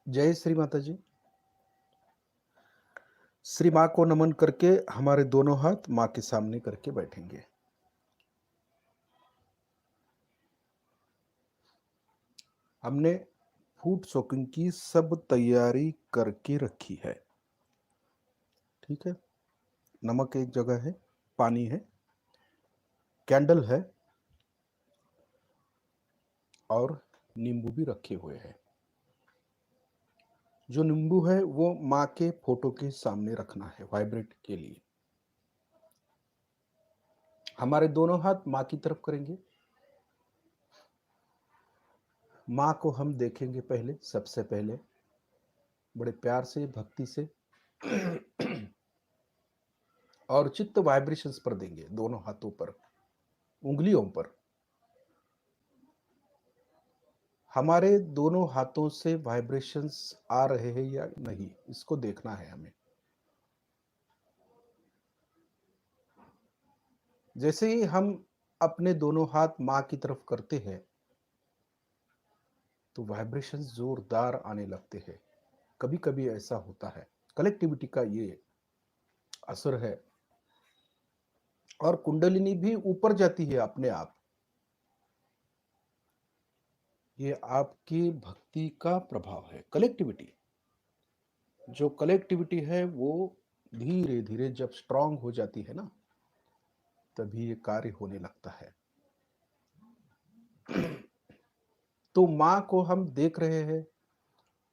जय श्री माता जी। श्री माँ को नमन करके हमारे दोनों हाथ माँ के सामने करके बैठेंगे। हमने फूड सोकिंग की सब तैयारी करके रखी है। ठीक है। नमक एक जगह है, पानी है, कैंडल है और नींबू भी रखे हुए हैं। जो नींबू है वो माँ के फोटो के सामने रखना है वाइब्रेट के लिए। हमारे दोनों हाथ माँ की तरफ करेंगे। माँ को हम देखेंगे पहले, सबसे पहले बड़े प्यार से, भक्ति से और चित्त वाइब्रेशंस पर देंगे, दोनों हाथों पर, उंगलियों पर। हमारे दोनों हाथों से वाइब्रेशंस आ रहे हैं या नहीं, इसको देखना है हमें। जैसे ही हम अपने दोनों हाथ माँ की तरफ करते हैं तो वाइब्रेशंस जोरदार आने लगते हैं। कभी कभी ऐसा होता है, कलेक्टिविटी का ये असर है। और कुंडलिनी भी ऊपर जाती है अपने आप। ये आपकी भक्ति का प्रभाव है। कलेक्टिविटी, जो कलेक्टिविटी है वो धीरे धीरे जब स्ट्रांग हो जाती है ना, तभी ये कार्य होने लगता है। तो माँ को हम देख रहे हैं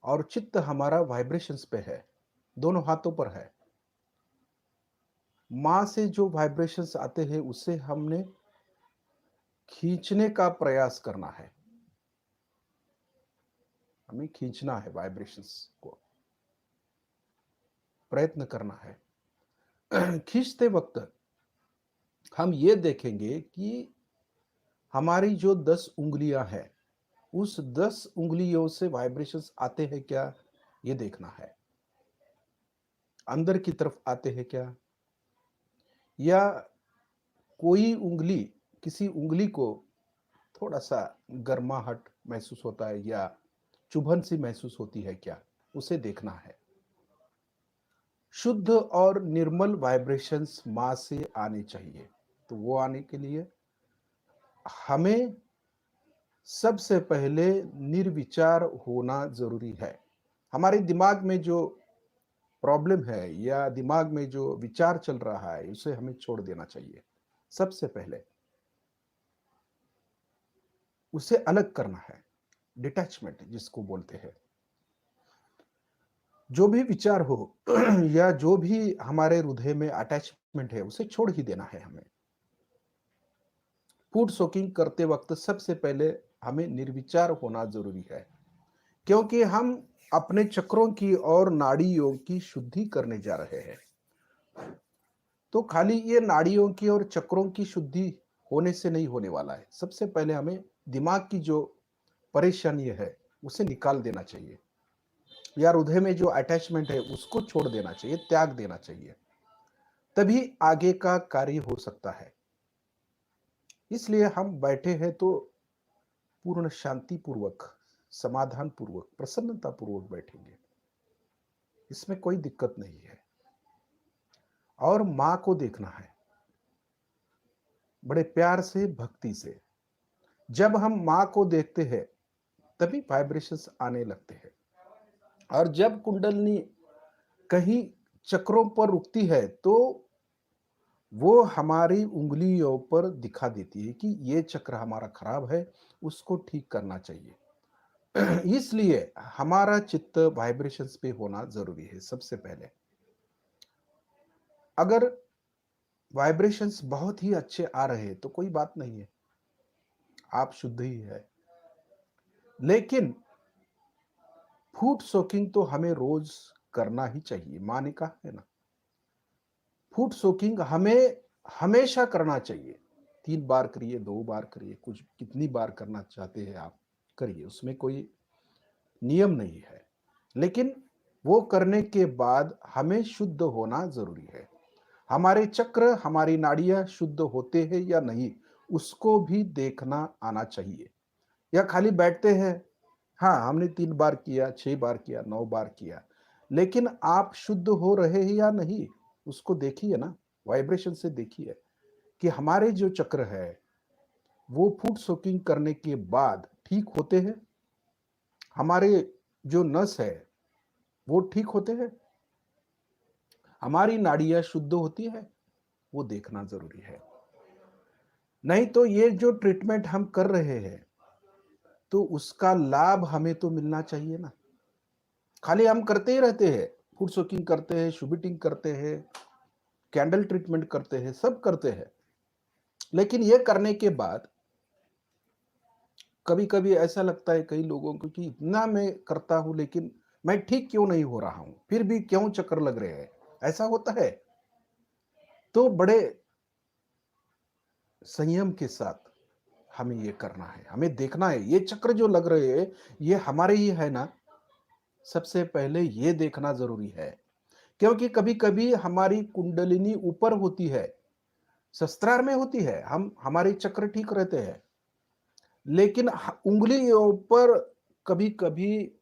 और चित्त हमारा वाइब्रेशंस पे है, दोनों हाथों पर है। माँ से जो वाइब्रेशंस आते हैं उससे हमने खींचने का प्रयास करना है। हमें खींचना है, वाइब्रेशंस को प्रयत्न करना है। खींचते वक्त हम ये देखेंगे कि हमारी जो 10 उंगलियां हैं, उस 10 उंगलियों से वाइब्रेशंस आते हैं क्या, ये देखना है। अंदर की तरफ आते हैं क्या, या कोई उंगली, किसी उंगली को थोड़ा सा गर्माहट महसूस होता है या चुभन सी महसूस होती है क्या, उसे देखना है। शुद्ध और निर्मल वाइब्रेशंस माँ से आने चाहिए। तो वो आने के लिए हमें सबसे पहले निर्विचार होना जरूरी है। हमारे दिमाग में जो प्रॉब्लम है या दिमाग में जो विचार चल रहा है उसे हमें छोड़ देना चाहिए। सबसे पहले उसे अलग करना है, डिटैचमेंट जिसको बोलते हैं। जो भी विचार हो या जो भी हमारे हृदय में अटैचमेंट है उसे छोड़ ही देना है हमें। फूड सोकिंग करते वक्त सबसे पहले हमें निर्विचार होना जरूरी है, क्योंकि हम अपने चक्रों की और नाड़ियों की शुद्धि करने जा रहे हैं। तो खाली ये नाड़ियों की और चक्रों की शुद्धि होने से नहीं होने वाला है। सबसे पहले हमें दिमाग की जो परेशानी है उसे निकाल देना चाहिए, या हृदय में जो अटैचमेंट है उसको छोड़ देना चाहिए, त्याग देना चाहिए। तभी आगे का कार्य हो सकता है। इसलिए हम बैठे हैं तो पूर्ण शांति पूर्वक, समाधान पूर्वक, प्रसन्नता पूर्वक बैठेंगे, इसमें कोई दिक्कत नहीं है। और मां को देखना है बड़े प्यार से, भक्ति से। जब हम मां को देखते हैं तभी वाइब्रेशंस आने लगते हैं। और जब कुंडलनी कहीं चक्रों पर रुकती है तो वो हमारी उंगलियों पर दिखा देती है कि ये चक्र हमारा खराब है, उसको ठीक करना चाहिए। इसलिए हमारा चित्त वाइब्रेशंस पे होना जरूरी है सबसे पहले। अगर वाइब्रेशंस बहुत ही अच्छे आ रहे हैं तो कोई बात नहीं है, आप शुद्ध ही है। लेकिन फूड सोकिंग तो हमें रोज करना ही चाहिए, माँ ने कहा है ना। फूड सोकिंग हमें हमेशा करना चाहिए। 3 बार करिए, 2 बार करिए, कुछ कितनी बार करना चाहते हैं आप करिए, उसमें कोई नियम नहीं है। लेकिन वो करने के बाद हमें शुद्ध होना जरूरी है। हमारे चक्र, हमारी नाड़ियां शुद्ध होते हैं या नहीं, उसको भी देखना आना चाहिए। या खाली बैठते हैं, हाँ, हमने 3 बार किया, 6 बार किया, 9 बार किया, लेकिन आप शुद्ध हो रहे हैं या नहीं, उसको देखिए ना, वाइब्रेशन से देखिए कि हमारे जो चक्र है, वो फूड सोकिंग करने के बाद ठीक होते हैं? हमारे जो नस है, वो ठीक होते हैं? हमारी नाड़ियाँ शुद्ध होती है? वो देखना ज़रूरी है। नहीं तो ये जो ट्रीटमेंट हम कर रहे हैं, तो उसका लाभ हमें तो मिलना चाहिए ना। खाली हम करते ही रहते हैं, फूड सोकिंग करते हैं, शुबिटिंग करते हैं, कैंडल ट्रीटमेंट करते हैं, सब करते हैं। लेकिन ये करने के बाद कभी-कभी ऐसा लगता है कई लोगों को कि इतना मैं करता हूँ लेकिन मैं ठीक क्यों नहीं हो रहा हूँ? फिर भी क्यों चक्कर लग रहे हैं? ऐसा होता है। तो बड़े संयम के साथ हमें ये करना है, हमें देखना है, ये चक्र जो लग रहे हैं, ये हमारे ही है ना? सबसे पहले ये देखना ज़रूरी है। क्योंकि कभी-कभी हमारी कुंडलिनी ऊपर होती है, सहस्त्रार में होती है, हम हमारे चक्र ठीक रहते हैं। लेकिन उंगलियों पर कभी-कभी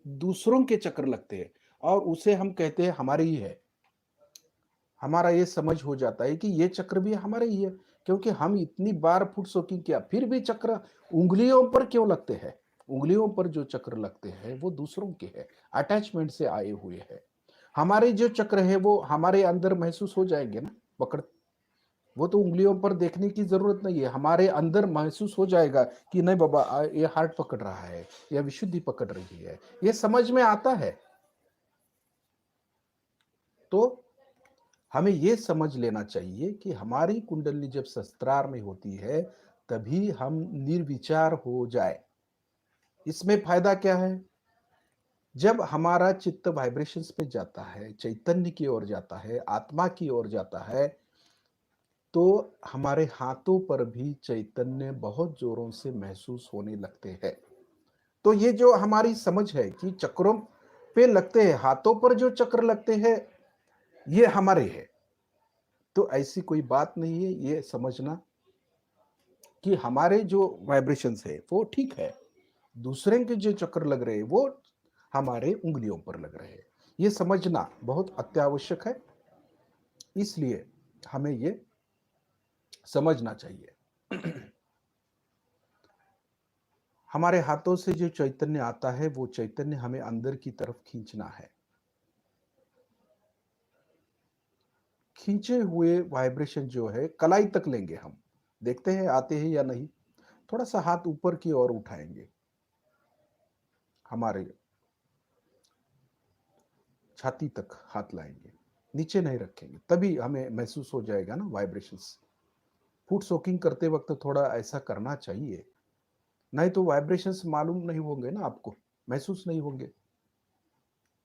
दूसरों के चक्र लगते हैं और उसे हम कहते हैं हमारे ही है। हमारा ये समझ हो जाता है कि ये चक्र भी हमारे ही है, क्योंकि हम इतनी बार फुट सोकिंग किया फिर भी चक्र उंगलियों पर क्यों लगते हैं? उंगलियों पर जो चक्र लगते हैं वो दूसरों के हैं, अटैचमेंट से आए हुए हैं। हमारे जो चक्र है वो हमारे अंदर महसूस हो जाएंगे ना, पकड़, वो तो उंगलियों पर देखने की जरूरत नहीं है, हमारे अंदर महसूस हो जाएगा कि नहीं बाबा ये हार्ट पकड़ रहा है या विशुद्धि पकड़ रही है, ये समझ में आता है। तो हमें ये समझ लेना चाहिए कि हमारी कुंडली जब शस्त्रार में होती है तभी हम निर्विचार हो जाए। इसमें फायदा क्या है? जब हमारा चित्त वाइब्रेशंस पे जाता है, चैतन्य की ओर जाता है, आत्मा की ओर जाता है, तो हमारे हाथों पर भी चैतन्य बहुत जोरों से महसूस होने लगते हैं। तो ये जो हमारी समझ है कि चक्रों पे लगते हैं, हाथों पर जो चक्र लगते हैं, ये हमारे हैं। तो ऐसी कोई बात नहीं है, ये समझना कि हमारे जो वाइब्रेशंस है वो ठीक है, दूसरे के जो चक्र लग रहे हैं वो हमारे उंगलियों पर लग रहे हैं, ये समझना बहुत अत्यावश्यक है। इसलिए हमें ये समझना चाहिए। हमारे हाथों से जो चैतन्य आता है वो चैतन्य हमें अंदर की तरफ खींचना है। खींचे हुए वाइब्रेशन जो है कलाई तक लेंगे हम, देखते हैं आते हैं या नहीं। थोड़ा सा हाथ ऊपर की ओर उठाएंगे, हमारे छाती तक हाथ लाएंगे, नीचे नहीं रखेंगे, तभी हमें महसूस हो जाएगा ना वाइब्रेशंस। फूड सोकिंग करते वक्त थोड़ा ऐसा करना चाहिए, नहीं तो वाइब्रेशंस मालूम नहीं होंगे ना आपको, महसूस नहीं होंगे।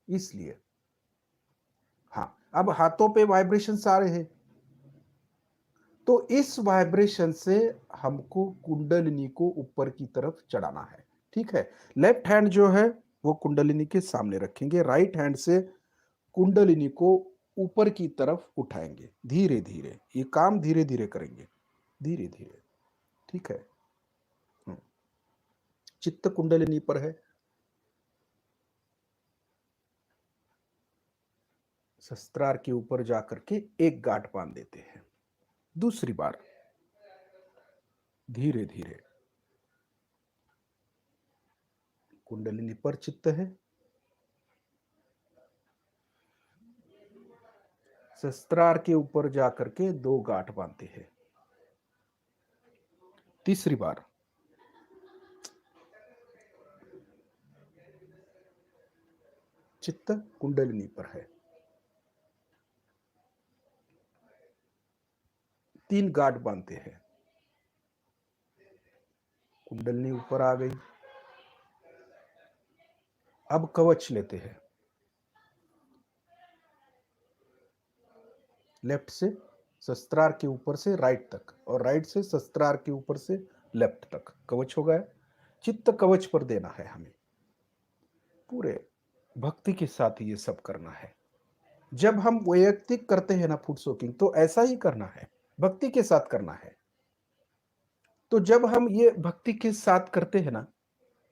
इसलिए हाँ, अब हाथों पे वाइब्रेशंस आ रहे हैं, तो इस वाइब्रेशन से हमको कुंडलिनी को ऊपर की तरफ चढ़ाना है। ठीक है, लेफ्ट हैंड जो है वो कुंडलिनी के सामने रखेंगे, राइट हैंड से कुंडलिनी को ऊपर की तरफ उठाएंगे धीरे धीरे, ये काम धीरे धीरे करेंगे, धीरे धीरे। ठीक है। हम्म, चित्त कुंडलिनी पर है, शस्त्रार के ऊपर जाकर के एक गांठ बांध देते हैं। दूसरी बार धीरे धीरे, कुंडलिनी पर चित्त है, शस्त्रार के ऊपर जाकर के दो गांठ बांधते हैं। तीसरी बार चित्त कुंडलिनी पर है, तीन गांठ बांधते हैं, कुंडलिनी ऊपर आ गई। अब कवच लेते हैं, लेफ्ट से शस्त्रार के ऊपर से राइट तक और राइट से शस्त्रार के ऊपर से लेफ्ट तक कवच हो गया। चित्त कवच पर देना है हमें, पूरे भक्ति के साथ ये सब करना है। जब हम वैयक्तिक करते हैं ना फूड सोकिंग, तो ऐसा ही करना है, भक्ति के साथ करना है। तो जब हम ये भक्ति के साथ करते हैं ना,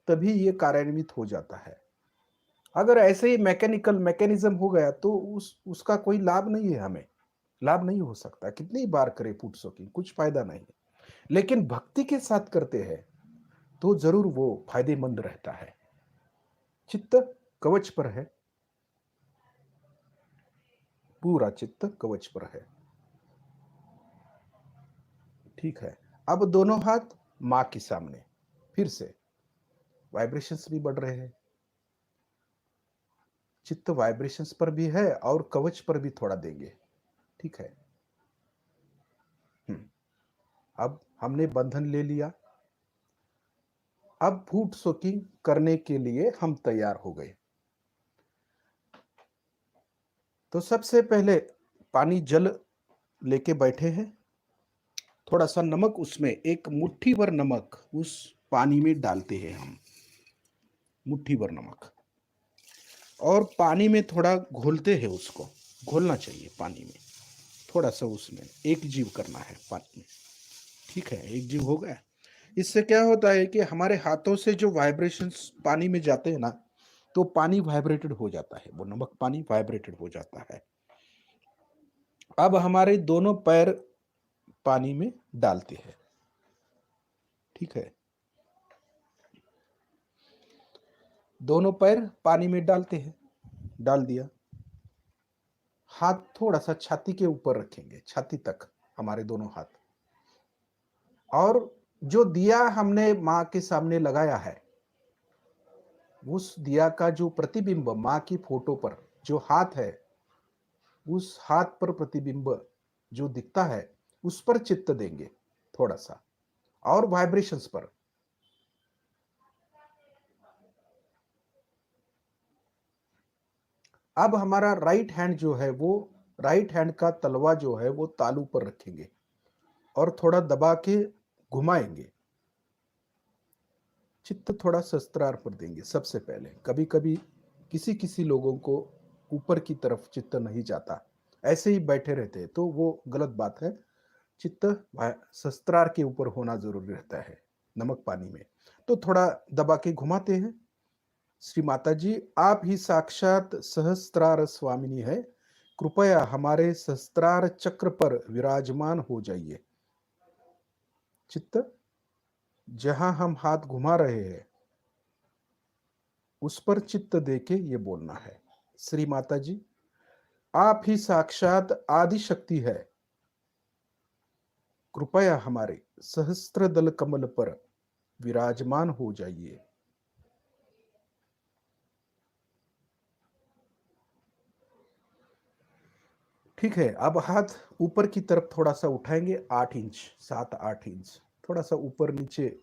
तभी ये कार्यान्वित हो जाता है। अगर ऐसे ही मैकेनिकल मैकेनिज्म हो गया तो उसका कोई लाभ नहीं है हमें, लाभ नहीं हो सकता। कितनी बार करे फूड सोकिंग, कुछ फायदा नहीं। लेकिन भक्ति के साथ करते हैं तो जरूर वो फायदेमंद रहता है। चित्त कवच पर है, पूरा चित्त कवच पर है। ठीक है, अब दोनों हाथ मां के सामने, फिर से वाइब्रेशंस भी बढ़ रहे हैं। चित्त वाइब्रेशंस पर भी है और कवच पर भी थोड़ा देंगे। ठीक है। अब हमने बंधन ले लिया। अब फूड सोकिंग करने के लिए हम तैयार हो गए। तो सबसे पहले पानी जल लेके बैठे हैं। थोड़ा सा नमक, उसमें एक मुट्ठी भर नमक उस पानी में डालते हैं हम, मुट्ठी भर नमक, और पानी में थोड़ा घोलते हैं। उसको घोलना चाहिए पानी में, थोड़ा सा उसमें एक जीव करना है पानी में। ठीक है, एक जीव हो गया। इससे क्या होता है कि हमारे हाथों से जो वाइब्रेशंस पानी में जाते हैं ना, तो पानी वाइब्रेटेड हो जाता है, वो नमक पानी वाइब्रेटेड हो जाता है। अब हमारे दोनों पैर पानी में डालते हैं। ठीक है, दोनों पैर पानी में डालते हैं, डाल दिया। हाथ थोड़ा सा छाती के ऊपर रखेंगे, छाती तक हमारे दोनों हाथ। और जो दिया हमने मां के सामने लगाया है, उस दिया का जो प्रतिबिंब मां की फोटो पर जो हाथ है, उस हाथ पर प्रतिबिंब जो दिखता है, उस पर चित्त देंगे थोड़ा सा, और वाइब्रेशंस पर। अब हमारा राइट हैंड जो है, वो राइट हैंड का तलवा जो है वो तालू पर रखेंगे और थोड़ा दबा के घुमाएंगे। चित्त थोड़ा शस्त्रार पर देंगे सबसे पहले। कभी कभी किसी किसी लोगों को ऊपर की तरफ चित्त नहीं जाता, ऐसे ही बैठे रहते हैं, तो वो गलत बात है। चित्त शस्त्रार के ऊपर होना जरूरी रहता है नमक पानी में। तो थोड़ा दबा के घुमाते हैं। श्री माता जी, आप ही साक्षात सहस्त्रार स्वामिनी है, कृपया हमारे सहस्त्रार चक्र पर विराजमान हो जाइए। चित्त जहां हम हाथ घुमा रहे हैं, उस पर चित्त देके ये बोलना है, श्री माता जी, आप ही साक्षात आदि शक्ति है, कृपया हमारे सहस्त्र दल कमल पर विराजमान हो जाइए। ठीक है, अब हाथ ऊपर की तरफ थोड़ा सा उठाएंगे, 8 इंच, 7-8 इंच, थोड़ा सा ऊपर नीचे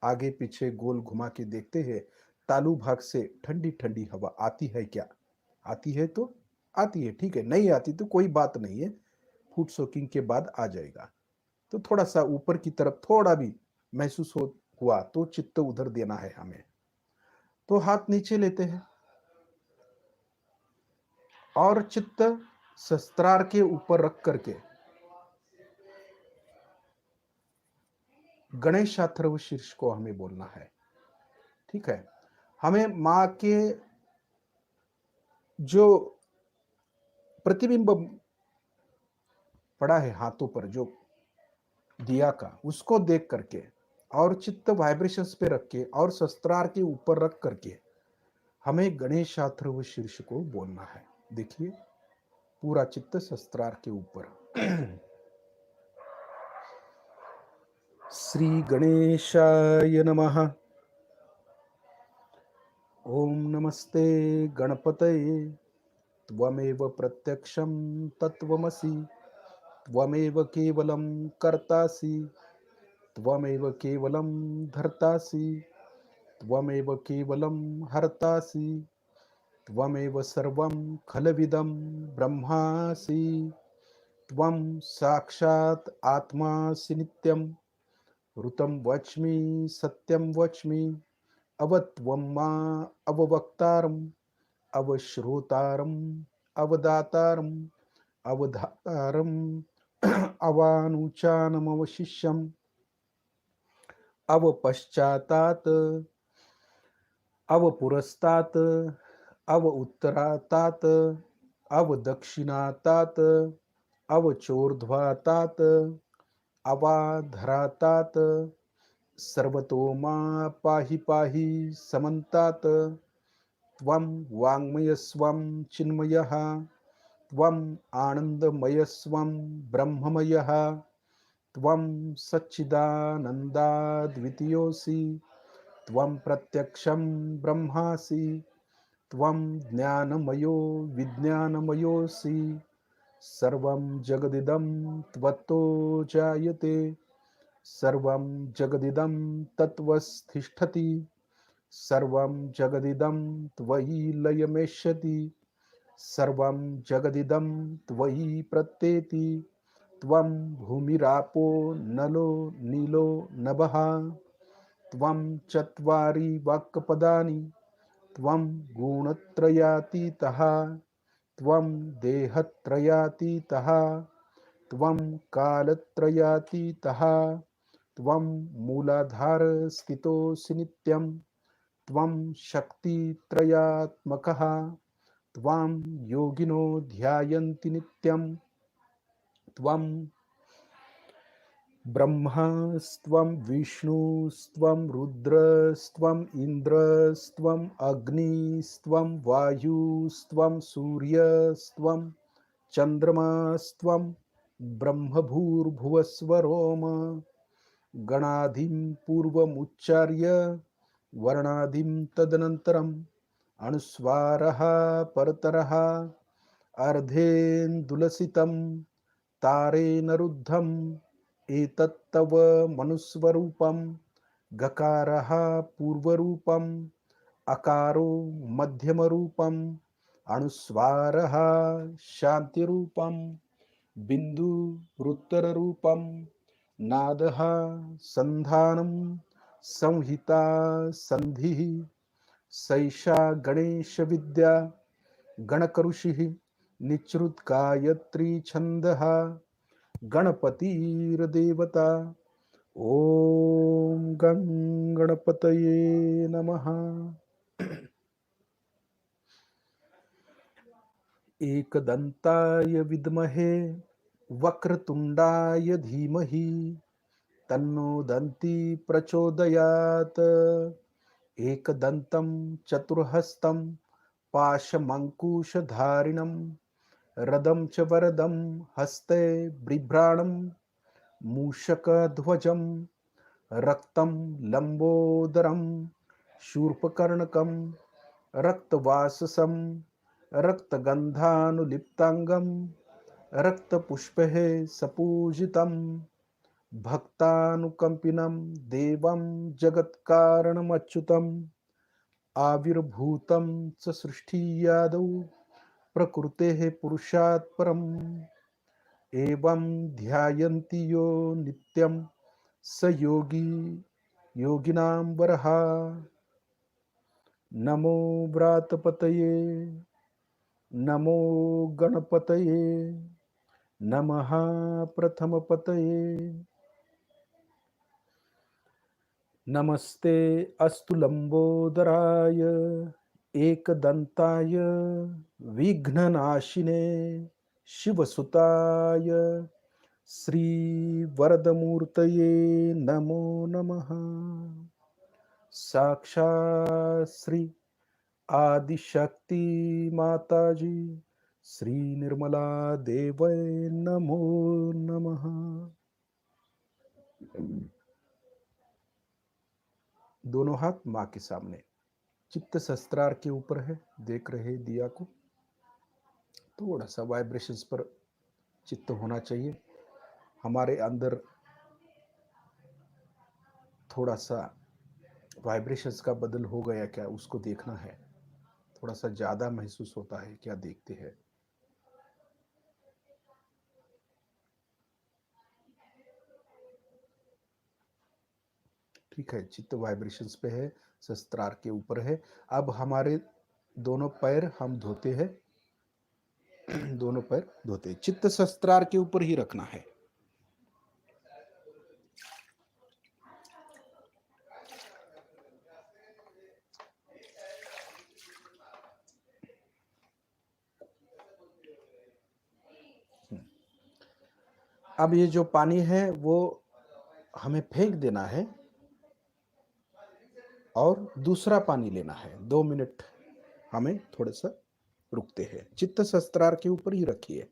आगे पीछे गोल घुमा के देखते हैं तालू भाग से ठंडी ठंडी हवा आती है क्या। आती है तो आती है, ठीक है, नहीं आती तो कोई बात नहीं है, फूड सोकिंग के बाद आ जाएगा। तो थोड़ा सा ऊपर की तरफ थोड़ा भी महसूस हो हुआ तो चित्त उधर देना है हमें। तो हाथ नीचे लेते हैं और चित्त शस्त्रार के ऊपर रख करके गणेशाथर्व शीर्ष को हमें बोलना है। ठीक है, हमें मां के जो प्रतिबिंब पड़ा है हाथों पर, जो दिया का, उसको देख करके और चित्त वाइब्रेशंस पे रख के और शस्त्रार के ऊपर रख करके हमें गणेशाथर्व शीर्ष को बोलना है। देखिए, पूरा चित्त शस्त्रार के ऊपर। श्री गणेशाय नमः। ओम नमस्ते गणपतये। त्वमेव प्रत्यक्षं तत्त्वमसि, त्वमेव केवलं कर्तासि, त्वमेव केवलं धर्तासि, त्वमेव केवलं हर्तासि, त्वमेव सर्वं खलविदं ब्रह्मासि, त्वं साक्षात् आत्मासि नित्यं, ऋतं वच्मि सत्यं वच्मि, अवत्वं मा अववक्तारम्, अवश्रोतारम्, अवदातारम्, अवधातारम्, अवानुचानमवशिष्यम्, अवपश्चातात् अव पुरस्तात्, अव उत्तरातात्, अव दक्षिणातात्, अव चोर्ध्वातात्, अवाधरातात्, सर्वतो मा पाहि पाहि समन्तात्। त्वं वाङ्मयस्वं चिन्मयः, त्वम् आनन्दमयस्वं ब्रह्ममयः, त्वं सच्चिदानन्दाद्वितीयोऽसि, त्वं प्रत्यक्षं ब्रह्मासि, त्वं ज्ञानमयो विज्ञानमयोऽसि, सर्वं जगदिदं त्वत्तो जायते, सर्वं जगदिदं तत्त्वस्तिष्ठति, सर्वं जगदिदं त्वयि लयमेष्यति, सर्वं जगदिदं त्वयि प्रत्येति। त्वं भूमिरापो नलो नीलो नभः, त्वं चत्वारि वाक्पदानि, त्वं गुणत्रयातीतः, त्वं देहत्रयातीतः, त्वं कालत्रयातीतः, त्वं मूलाधारस्थितोऽसि नित्यं, त्वं शक्तित्रयात्मकः, त्वां योगिनो ध्यायन्ति नित्यं, त्वं ब्रह्मस्त्वं विष्णुस्त्वं रुद्रस्त्वम् इन्द्रस्त्वम् अग्निस्त्वं वायुस्त्वं सूर्यस्त्वं चन्द्रमास्त्वं ब्रह्मभूर्भुवस्वरोम गणाधिं पूर्वमुच्चार्य वर्णाधिं तदनन्तरम् अनुस्वारः परतरः अर्धेन्दुलसितं तारेण रुद्धम् एतत्तव मनुस्वरूपं गकारः पूर्वरूपम् अकारो मध्यमरूपम् अनुस्वारः शान्तिरूपम् बिन्दुरुत्तररूपम् नादः संधानं संहिता संधिः सैषा गणेश विद्या गणकऋषिः निचृत गायत्री छंदः गणपतिर्देवता। ओम गं गणपतये नमः। एकदंताय विद्महे वक्रतुंडाय धीमहि तन्नो दन्ती प्रचोदयात्। एकदन्तं चतुर्हस्तं पाशमङ्कुशधारिणं रदं च वरदं हस्ते बिभ्राणं मूषकध्वजं रक्तं लम्बोदरं शूर्पकर्णकं रक्तवाससं रक्तगन्धानुलिप्ताङ्गं रक्तपुष्पैः सपूजितं भक्तानुकम्पिनं देवं जगत्कारणमच्युतम् आविर्भूतं च सृष्टियादौ प्रकृतेः पुरुषात् परम् एवं ध्यायन्ति यो नित्यं स योगी योगिनां वरः। नमो व्रातपतये नमो गणपतये नमः प्रथमपतये। नमस्ते अस्तु लंबोदराय एकदंताय विघ्ननाशिने शिवसुताय श्रीवरदमूर्तये नमो नमः। साक्षात् श्री आदिशक्ति माताजी श्री निर्मला देवै नमो नमः। दोनों हाथ माँ के सामने, चित्त शस्त्रार के ऊपर है, देख रहे दिया को। थोड़ा सा वाइब्रेशंस पर चित्त होना चाहिए। हमारे अंदर थोड़ा सा वाइब्रेशंस का बदल हो गया क्या, उसको देखना है। थोड़ा सा ज्यादा महसूस होता है क्या, देखते हैं। ठीक है, चित्त वाइब्रेशंस पे है, शस्त्रार के ऊपर है। अब हमारे दोनों पैर हम धोते हैं, दोनों पैर धोते, चित्त शस्त्रार के ऊपर ही रखना है। अब ये जो पानी है वो हमें फेंक देना है और दूसरा पानी लेना है। 2 मिनट हमें थोड़ा सा रुकते हैं। चित्त सहस्त्रार के ऊपर ही रखिए।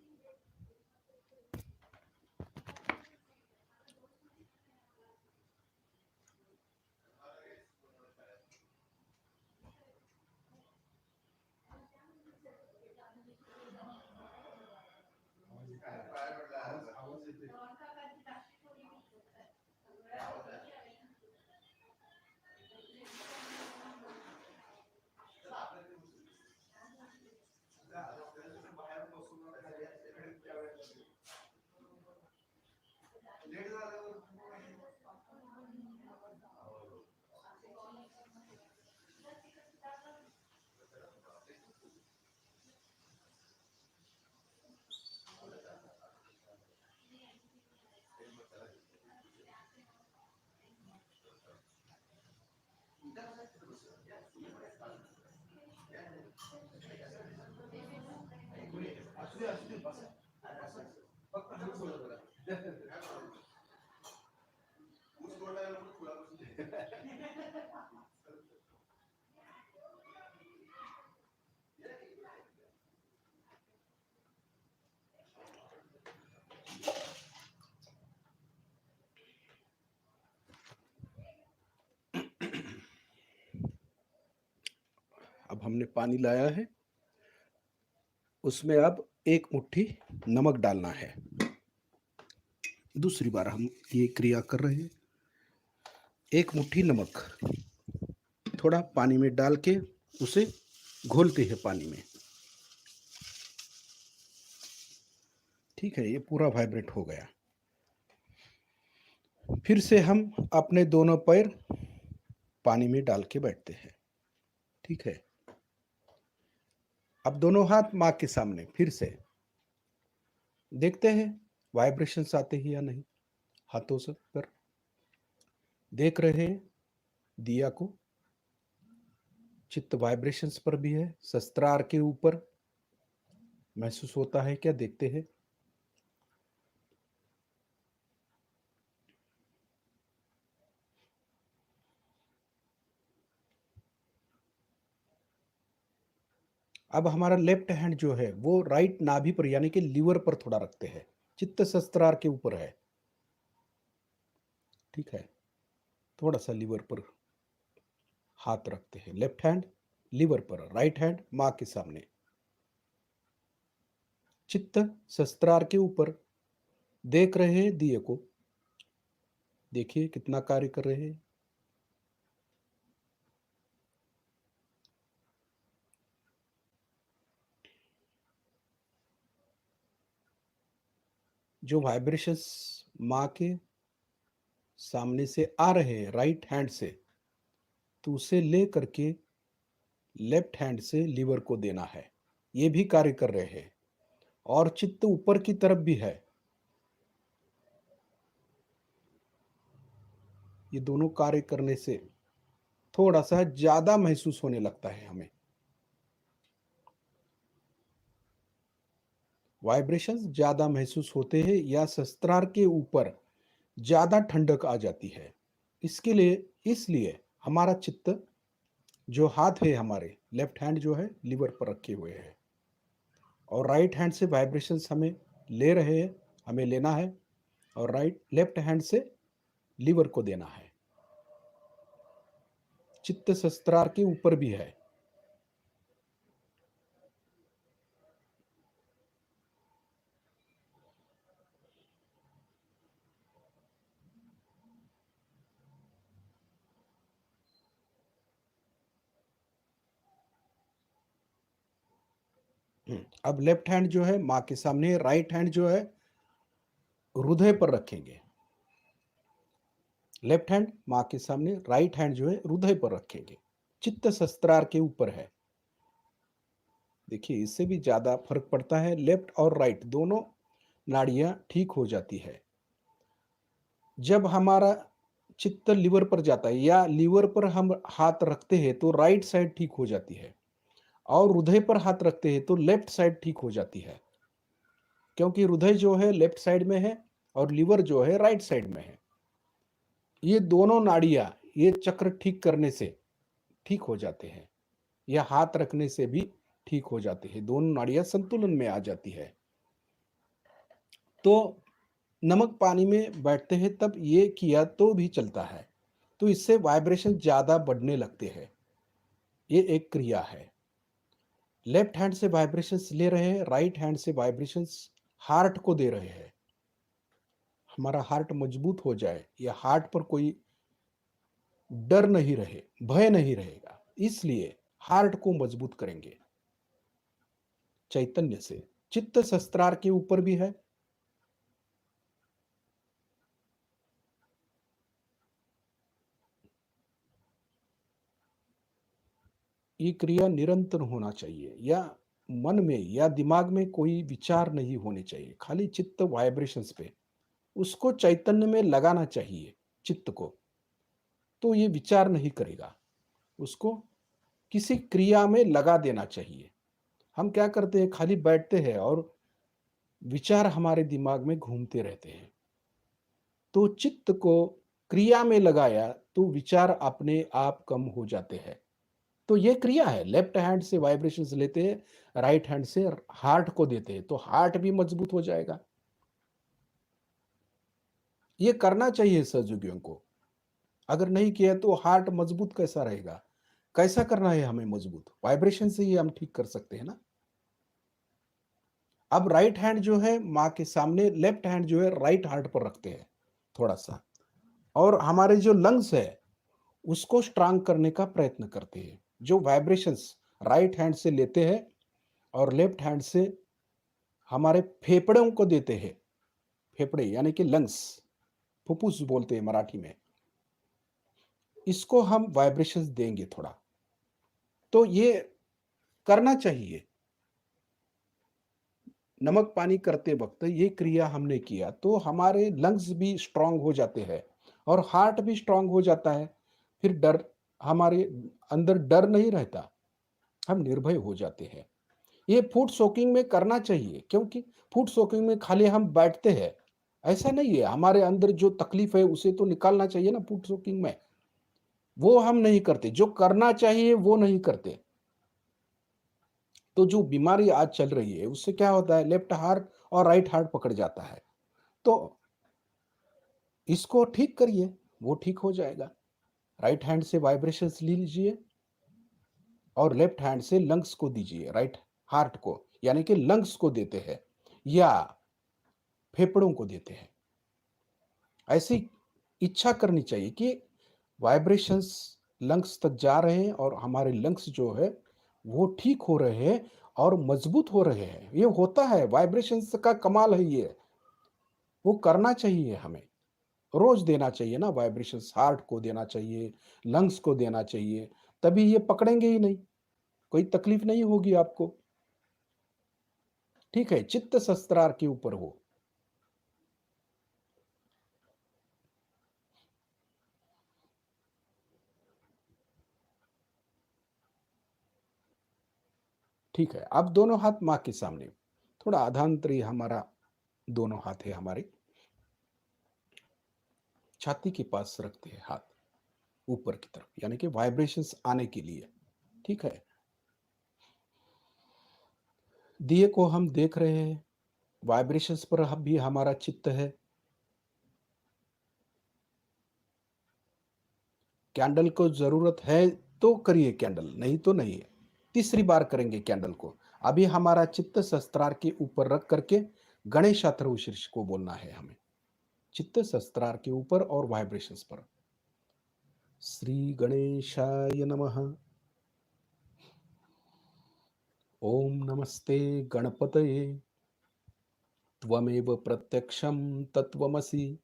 अब हमने पानी लाया है, उसमें अब 1 मुट्ठी नमक डालना है। दूसरी बार हम ये क्रिया कर रहे हैं। 1 मुट्ठी नमक थोड़ा पानी में डाल के उसे घोलते हैं पानी में। ठीक है, ये पूरा वाइब्रेट हो गया। फिर से हम अपने दोनों पैर पानी में डाल के बैठते हैं। ठीक है, अब दोनों हाथ माँ के सामने फिर से देखते हैं वाइब्रेशंस आते हैं या नहीं। हाथों से पर देख रहे हैं दिया को, चित्त वाइब्रेशंस पर भी है, सहस्त्रार के ऊपर महसूस होता है क्या, देखते हैं। अब हमारा लेफ्ट हैंड जो है वो राइट नाभि पर यानी कि लीवर पर थोड़ा रखते हैं। चित्त सहस्त्रार के ऊपर है। ठीक है, थोड़ा सा लीवर पर हाथ रखते हैं। लेफ्ट हैंड लीवर पर, राइट हैंड माँ के सामने। चित्त सहस्त्रार के ऊपर देख रहे हैं दिए को। देखिए कितना कार्य कर रहे हैं। जो वाइब्रेशंस माँ के सामने से आ रहे हैं राइट हैंड से, तो उसे ले करके लेफ्ट हैंड से लीवर को देना है। ये भी कार्य कर रहे हैं और चित्त ऊपर की तरफ भी है। ये दोनों कार्य करने से थोड़ा सा ज्यादा महसूस होने लगता है हमें। वाइब्रेशंस ज्यादा महसूस होते हैं या सहस्त्रार के ऊपर ज्यादा ठंडक आ जाती है। इसके लिए इसलिए हमारा चित्त जो हाथ है हमारे लेफ्ट हैंड जो है लीवर पर रखे हुए हैं और राइट हैंड से वाइब्रेशंस हमें ले रहे हैं, हमें लेना है और लेफ्ट हैंड से लीवर को देना है। चित्त सहस्त्रार के ऊपर भी है। अब लेफ्ट हैंड जो है माँ के सामने, राइट हैंड जो है हृदय पर रखेंगे। लेफ्ट हैंड माँ के सामने, राइट हैंड जो है हृदय पर रखेंगे। चित्त सहस्त्रार के ऊपर है। देखिए इससे भी ज्यादा फर्क पड़ता है। लेफ्ट और राइट दोनों नाड़ियां ठीक हो जाती है। जब हमारा चित्त लीवर पर जाता है या लीवर पर हम हाथ रखते हैं तो राइट साइड ठीक हो जाती है और हृदय पर हाथ रखते हैं तो लेफ्ट साइड ठीक हो जाती है। क्योंकि हृदय जो है लेफ्ट साइड में है और लिवर जो है राइट साइड में है। ये दोनों नाड़ियां, ये चक्र ठीक करने से ठीक हो जाते हैं, या हाथ रखने से भी ठीक हो जाते हैं, दोनों नाड़ियां संतुलन में आ जाती है। तो नमक पानी में बैठते हैं तब ये किया तो भी चलता है, तो इससे वाइब्रेशन ज्यादा बढ़ने लगते हैं। ये एक क्रिया है। लेफ्ट हैंड से वाइब्रेशंस ले रहे हैं, राइट हैंड से वाइब्रेशंस हार्ट को दे रहे हैं। हमारा हार्ट मजबूत हो जाए, या हार्ट पर कोई डर नहीं रहे, भय नहीं रहेगा, इसलिए हार्ट को मजबूत करेंगे चैतन्य से। चित्त शस्त्रार के ऊपर भी है। ये क्रिया निरंतर होना चाहिए, या मन में या दिमाग में कोई विचार नहीं होने चाहिए, खाली चित्त वाइब्रेशंस पे उसको चैतन्य में लगाना चाहिए चित्त को। तो ये विचार नहीं करेगा, उसको किसी क्रिया में लगा देना चाहिए। हम क्या करते हैं, खाली बैठते हैं और विचार हमारे दिमाग में घूमते रहते हैं। तो चित्त को क्रिया में लगाया तो विचार अपने आप कम हो जाते हैं। तो ये क्रिया है, लेफ्ट हैंड से वाइब्रेशंस लेते हैं, राइट हैंड से हार्ट को देते हैं, तो हार्ट भी मजबूत हो जाएगा। ये करना चाहिए सहयोगियों को। अगर नहीं किया तो हार्ट मजबूत कैसा रहेगा? कैसा करना है हमें मजबूत? वाइब्रेशन से ही हम ठीक कर सकते हैं ना। अब राइट हैंड जो है माँ के सामने, लेफ्ट हैंड जो है राइट हार्ट पर रखते हैं थोड़ा सा, और हमारे जो लंग्स है उसको स्ट्रांग करने का प्रयत्न करते हैं। जो वाइब्रेशंस राइट हैंड से लेते हैं और लेफ्ट हैंड से हमारे फेफड़ों को देते हैं। फेफड़े यानी कि लंग्स, फुफ्फुस बोलते हैं मराठी में। इसको हम वाइब्रेशंस देंगे थोड़ा, तो ये करना चाहिए। नमक पानी करते वक्त ये क्रिया हमने किया तो हमारे लंग्स भी स्ट्रांग हो जाते हैं और हार्ट भी स्ट्रांग हो जाता है। फिर डर, हमारे अंदर डर नहीं रहता, हम निर्भय हो जाते हैं। ये फूड सोकिंग में करना चाहिए, क्योंकि फूड सोकिंग में खाली हम बैठते हैं, ऐसा नहीं है। हमारे अंदर जो तकलीफ है उसे तो निकालना चाहिए ना फूड सोकिंग में। वो हम नहीं करते, जो करना चाहिए वो नहीं करते। तो जो बीमारी आज चल रही है उससे क्या होता है, लेफ्ट हार्ट और राइट हार्ट पकड़ जाता है। तो इसको ठीक करिए, वो ठीक हो जाएगा। राइट हैंड से वाइब्रेशंस लीजिए और लेफ्ट हैंड से लंग्स को दीजिए, राइट हार्ट को, यानी कि लंग्स को देते हैं या फेफड़ों को देते हैं। ऐसी इच्छा करनी चाहिए कि वाइब्रेशंस लंग्स तक जा रहे हैं और हमारे लंग्स जो है वो ठीक हो रहे हैं और मजबूत हो रहे हैं। ये होता है, वाइब्रेशंस का कमाल है ये। वो करना चाहिए हमें, रोज देना चाहिए ना वाइब्रेशंस। हार्ट को देना चाहिए, लंग्स को देना चाहिए, तभी ये पकड़ेंगे ही नहीं, कोई तकलीफ नहीं होगी आपको। ठीक है, चित्त शस्त्रार के ऊपर हो। ठीक है, अब दोनों हाथ माँ के सामने, थोड़ा आधांतरी हमारा दोनों हाथ है, हमारे छाती के पास रखते हैं हाथ ऊपर की तरफ, यानी कि वाइब्रेशंस आने के लिए। ठीक है, दिए को हम देख रहे हैं, वाइब्रेशंस पर भी हमारा चित्त है। कैंडल को जरूरत है तो करिए कैंडल, नहीं तो नहीं है। तीसरी बार करेंगे कैंडल को। अभी हमारा चित्त शस्त्रार के ऊपर रख करके गणेशात्र शीर्ष को बोलना है हमें, चित्त शस्त्रार के ऊपर और वाइब्रेशंस पर। श्री गणेशाय नमः। ओम नमस्ते गणपतये। त्वमेव प्रत्यक्षं तत्त्वमसि,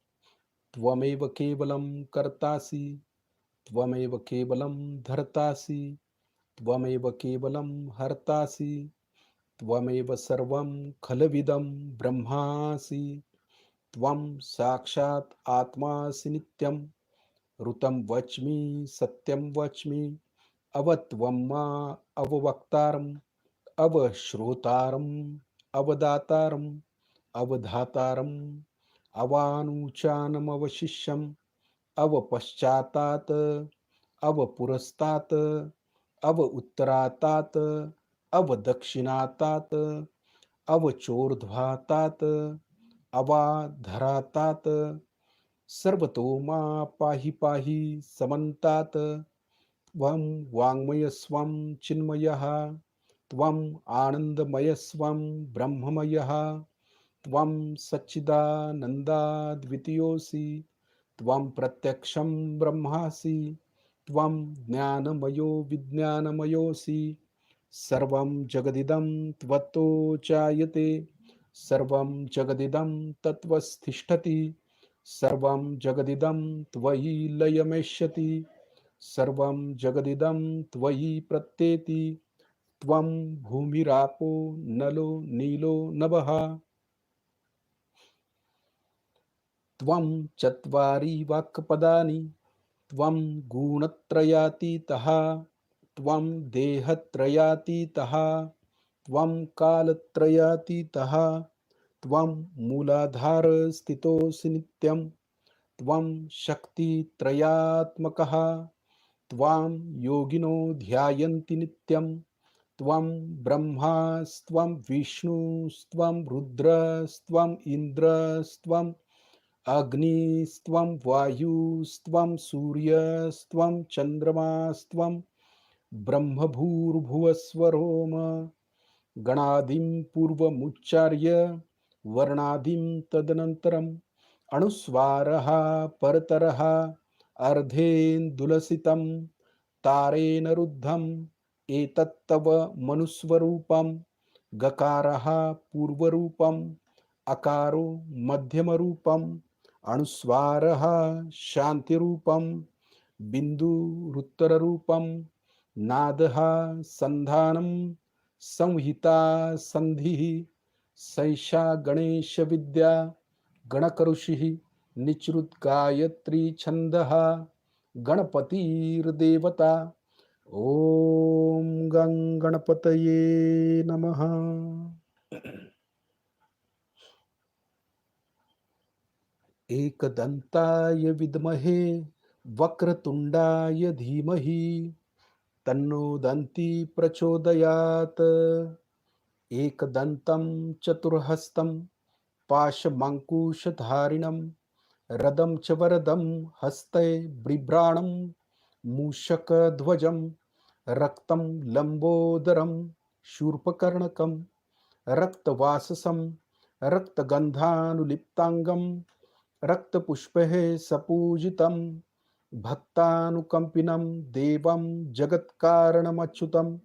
त्वमेव केवलं कर्तासि, त्वमेव केवलं धर्तासि, त्वमेव केवलं हर्तासि, त्वमेव सर्वं खलविदं ब्रह्मासि। त्वं साक्षात् आत्मासि नित्यं, ऋतं वच्मि सत्यं वच्मि, अवत्वं मा अववक्तारम्, अवश्रोतारम्, अवदातारम्, अवधातारम्, अवानुचानमवशिष्यम् अवपश्चातात् अवपुरस्तात् अव उत्तरातात् अवदक्षिणातात् अवचोर्ध्वातात् अवाधरातात् सर्वतो मा पाहि पाहि समन्तात् त्वं वाङ्मयस्वं चिन्मयः त्वम् आनन्दमयस्वं ब्रह्ममयः त्वं सच्चिदानन्दाद्वितीयोऽसि त्वं प्रत्यक्षं ब्रह्मासि त्वं ज्ञानमयो विज्ञानमयोऽसि सर्वं जगदिदं त्वत्तो जायते सर्वं जगदिदं तत्त्वस्तिष्ठति सर्वं जगदिदं त्वयि लयमेष्यति सर्वं जगदिदं त्वयि प्रत्येति त्वं भूमिरापो नलो नीलो नभः त्वं चत्वारि वाक्पदानि त्वं गुणत्रयातीतः त्वं देहत्रयातीतः त्वं कालत्रयातीतः त्वं मूलाधारस्थितोऽसि नित्यं त्वं शक्तित्रयात्मकः त्वां योगिनो ध्यायन्ति नित्यं त्वं ब्रह्मास्त्वं विष्णुस्त्वं रुद्रस्त्वम् इन्द्रस्त्वम् अग्निस्त्वं वायुस्त्वं सूर्यस्त्वं चन्द्रमास्त्वं ब्रह्मभूर्भुवस्वरोम गणादिं पूर्वमुच्चार्य वर्णादिं तदनन्तरम् अणुस्वारः परतरः अर्धेन्दुलसितं तारेण रुद्धम् एतत्तव मनुस्वरूपं गकारः पूर्वरूपम् अकारो मध्यमरूपम् अणुस्वारः शान्तिरूपं बिन्दुरुत्तररूपं नादः सन्धानं संहिता संधिः सैषा गणेशविद्या गणकऋषिः निचृत गायत्री छन्दः गणपतिर्देवता ॐ गं गणपतये नमः। एकदन्ताय विद्महे वक्रतुण्डाय धीमहि तन्नो दन्ती प्रचोदयात् एकदन्तं चतुर्हस्तं पाशमङ्कुशधारिणं रदं च वरदं हस्ते बिभ्राणं मूषकध्वजं रक्तं लम्बोदरं शूर्पकर्णकं रक्तवाससं रक्तगन्धानुलिप्ताङ्गं रक्तपुष्पैः सपूजितं भक्तानुकम्पिनं देवं जगत्कारणमच्युतम्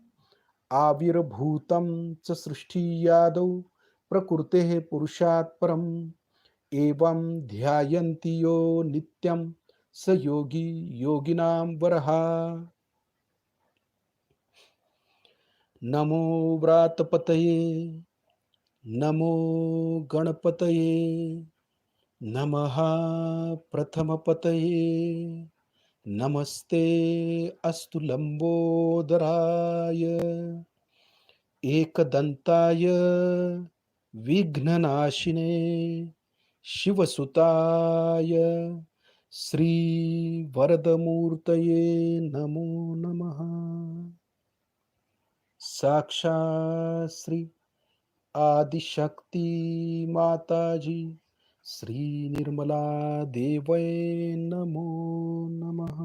आविर्भूतं च सृष्टियादौ प्रकृतेः पुरुषात् परम् एवं ध्यायन्ति यो नित्यं स योगी योगिनां वरः। नमो व्रातपतये नमो गणपतये नमः प्रथमपतये नमस्ते अस्तु लंबोदराय एकदंताय विघ्ननाशिने शिवसुताय श्री वरदमूर्तये नमो नमः। साक्षात् श्री आदिशक्ति माताजी श्री निर्मला देवै नमो नमः।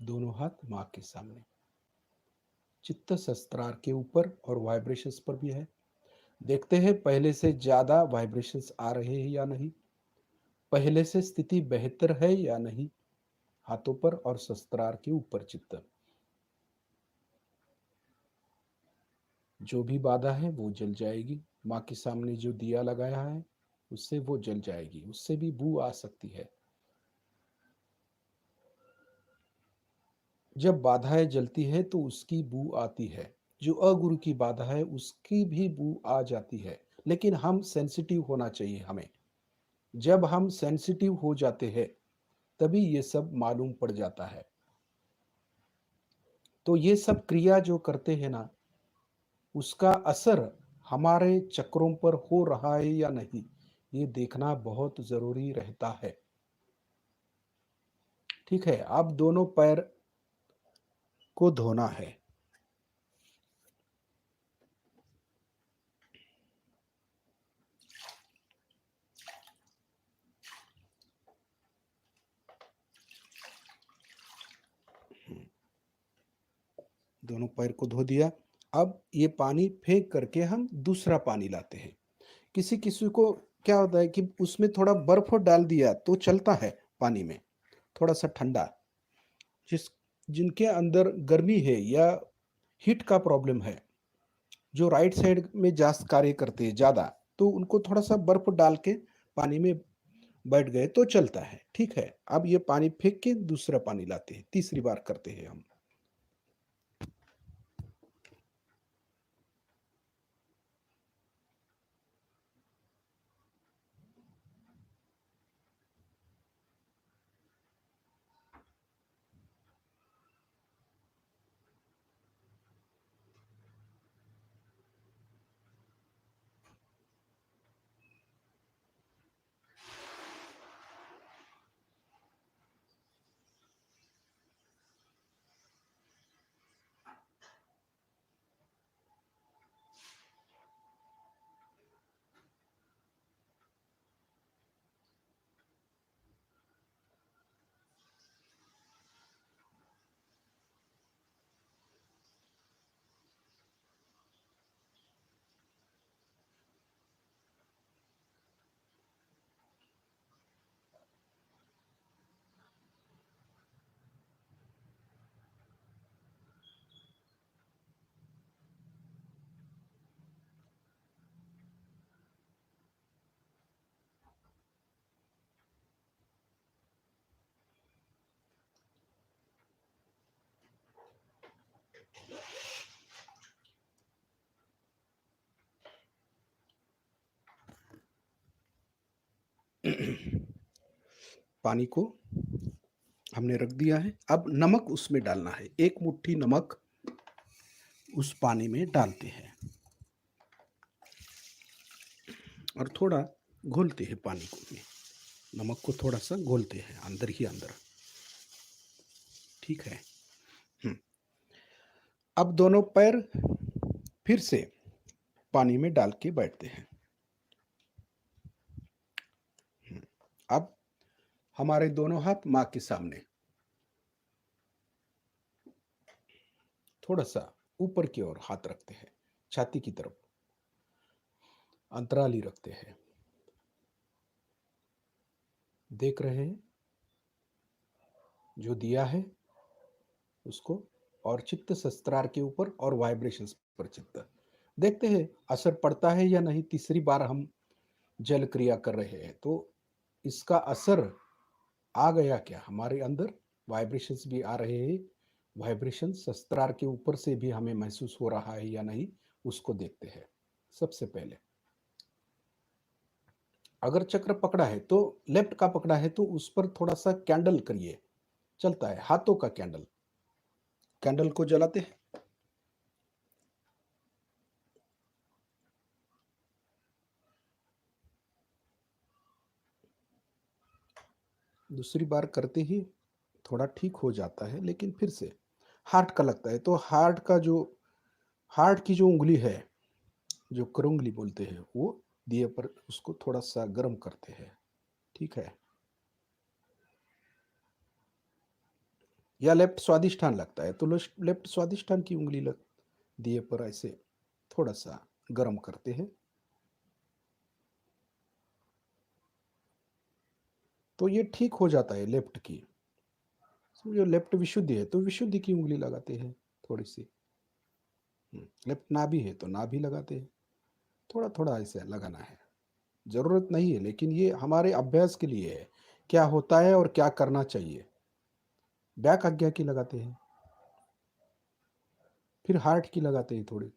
दोनों हाथ मां के सामने, चित्त सहस्त्रार के ऊपर और वाइब्रेशंस पर भी है। देखते हैं पहले से ज्यादा वाइब्रेशंस आ रहे हैं या नहीं, पहले से स्थिति बेहतर है या नहीं। हाथों पर और सहस्त्रार के ऊपर चित्त, जो भी बाधा है वो जल जाएगी। माँ के सामने जो दिया लगाया है उससे वो जल जाएगी, उससे भी बू आ सकती है। जब बाधाएं जलती है तो उसकी बू आती है, जो अगुरु की बाधा है उसकी भी बू आ जाती है। लेकिन हम सेंसिटिव होना चाहिए हमें। जब हम सेंसिटिव हो जाते हैं तभी ये सब मालूम पड़ जाता है। तो ये सब क्रिया जो करते हैं ना, उसका असर हमारे चक्रों पर हो रहा है या नहीं, ये देखना बहुत जरूरी रहता है। ठीक है, अब दोनों पैर को धोना है। दोनों पैर को धो दिया। अब ये पानी फेंक करके हम दूसरा पानी लाते हैं। किसी किसी को क्या होता है कि उसमें थोड़ा बर्फ डाल दिया तो चलता है, पानी में थोड़ा सा ठंडा। जिस जिनके अंदर गर्मी है या हीट का प्रॉब्लम है, जो राइट साइड में जास्त कार्य करते हैं ज्यादा, तो उनको थोड़ा सा बर्फ डाल के पानी में बैठ गए तो चलता है। ठीक है, अब ये पानी फेंक के दूसरा पानी लाते हैं, तीसरी बार करते हैं हम। पानी को हमने रख दिया है। अब नमक उसमें डालना है, एक मुट्ठी नमक उस पानी में डालते हैं और थोड़ा घोलते हैं पानी को में। नमक को थोड़ा सा घोलते हैं अंदर ही अंदर। ठीक है। अब दोनों पैर फिर से पानी में डाल के बैठते हैं। अब हमारे दोनों हाथ माँ के सामने, थोड़ा सा ऊपर की ओर हाथ रखते हैं, छाती की तरफ अंतराली रखते हैं। देख रहे हैं जो दिया है उसको, और चित्त शस्त्रार के ऊपर और वाइब्रेशंस पर चित्त देखते हैं असर पड़ता है या नहीं। तीसरी बार हम जल क्रिया कर रहे हैं तो इसका असर आ गया क्या हमारे अंदर, वाइब्रेशंस भी आ रहे हैं, वाइब्रेशन शस्त्रार के ऊपर से भी हमें महसूस हो रहा है या नहीं, उसको देखते हैं। सबसे पहले अगर चक्र पकड़ा है तो लेफ्ट का पकड़ा है तो उस पर थोड़ा सा कैंडल करिए, चलता है, हाथों का कैंडल, कैंडल को जलाते हैं। दूसरी बार करते ही थोड़ा ठीक हो जाता है, लेकिन फिर से हार्ट का लगता है तो हार्ट का जो, हार्ट की जो उंगली है, जो करुंगली बोलते हैं, वो दिए पर उसको थोड़ा सा गर्म करते हैं। ठीक है, या लेफ्ट स्वादिष्ठान लगता है तो लेफ्ट स्वादिष्ठान की उंगली लग दिए पर ऐसे थोड़ा सा गर्म करते हैं। तो ये ठीक हो जाता है लेफ्ट की। समझो लेफ्ट विशुद्धि है तो विशुद्धि की उंगली लगाते हैं थोड़ी सी। लेफ्ट नाभि है तो नाभि लगाते हैं। थोड़ा थोड़ा ऐसे लगाना है, जरूरत नहीं है, लेकिन ये हमारे अभ्यास के लिए है, क्या होता है और क्या करना चाहिए। बैक आज्ञा की लगाते हैं, फिर हार्ट की लगाते हैं थोड़ी।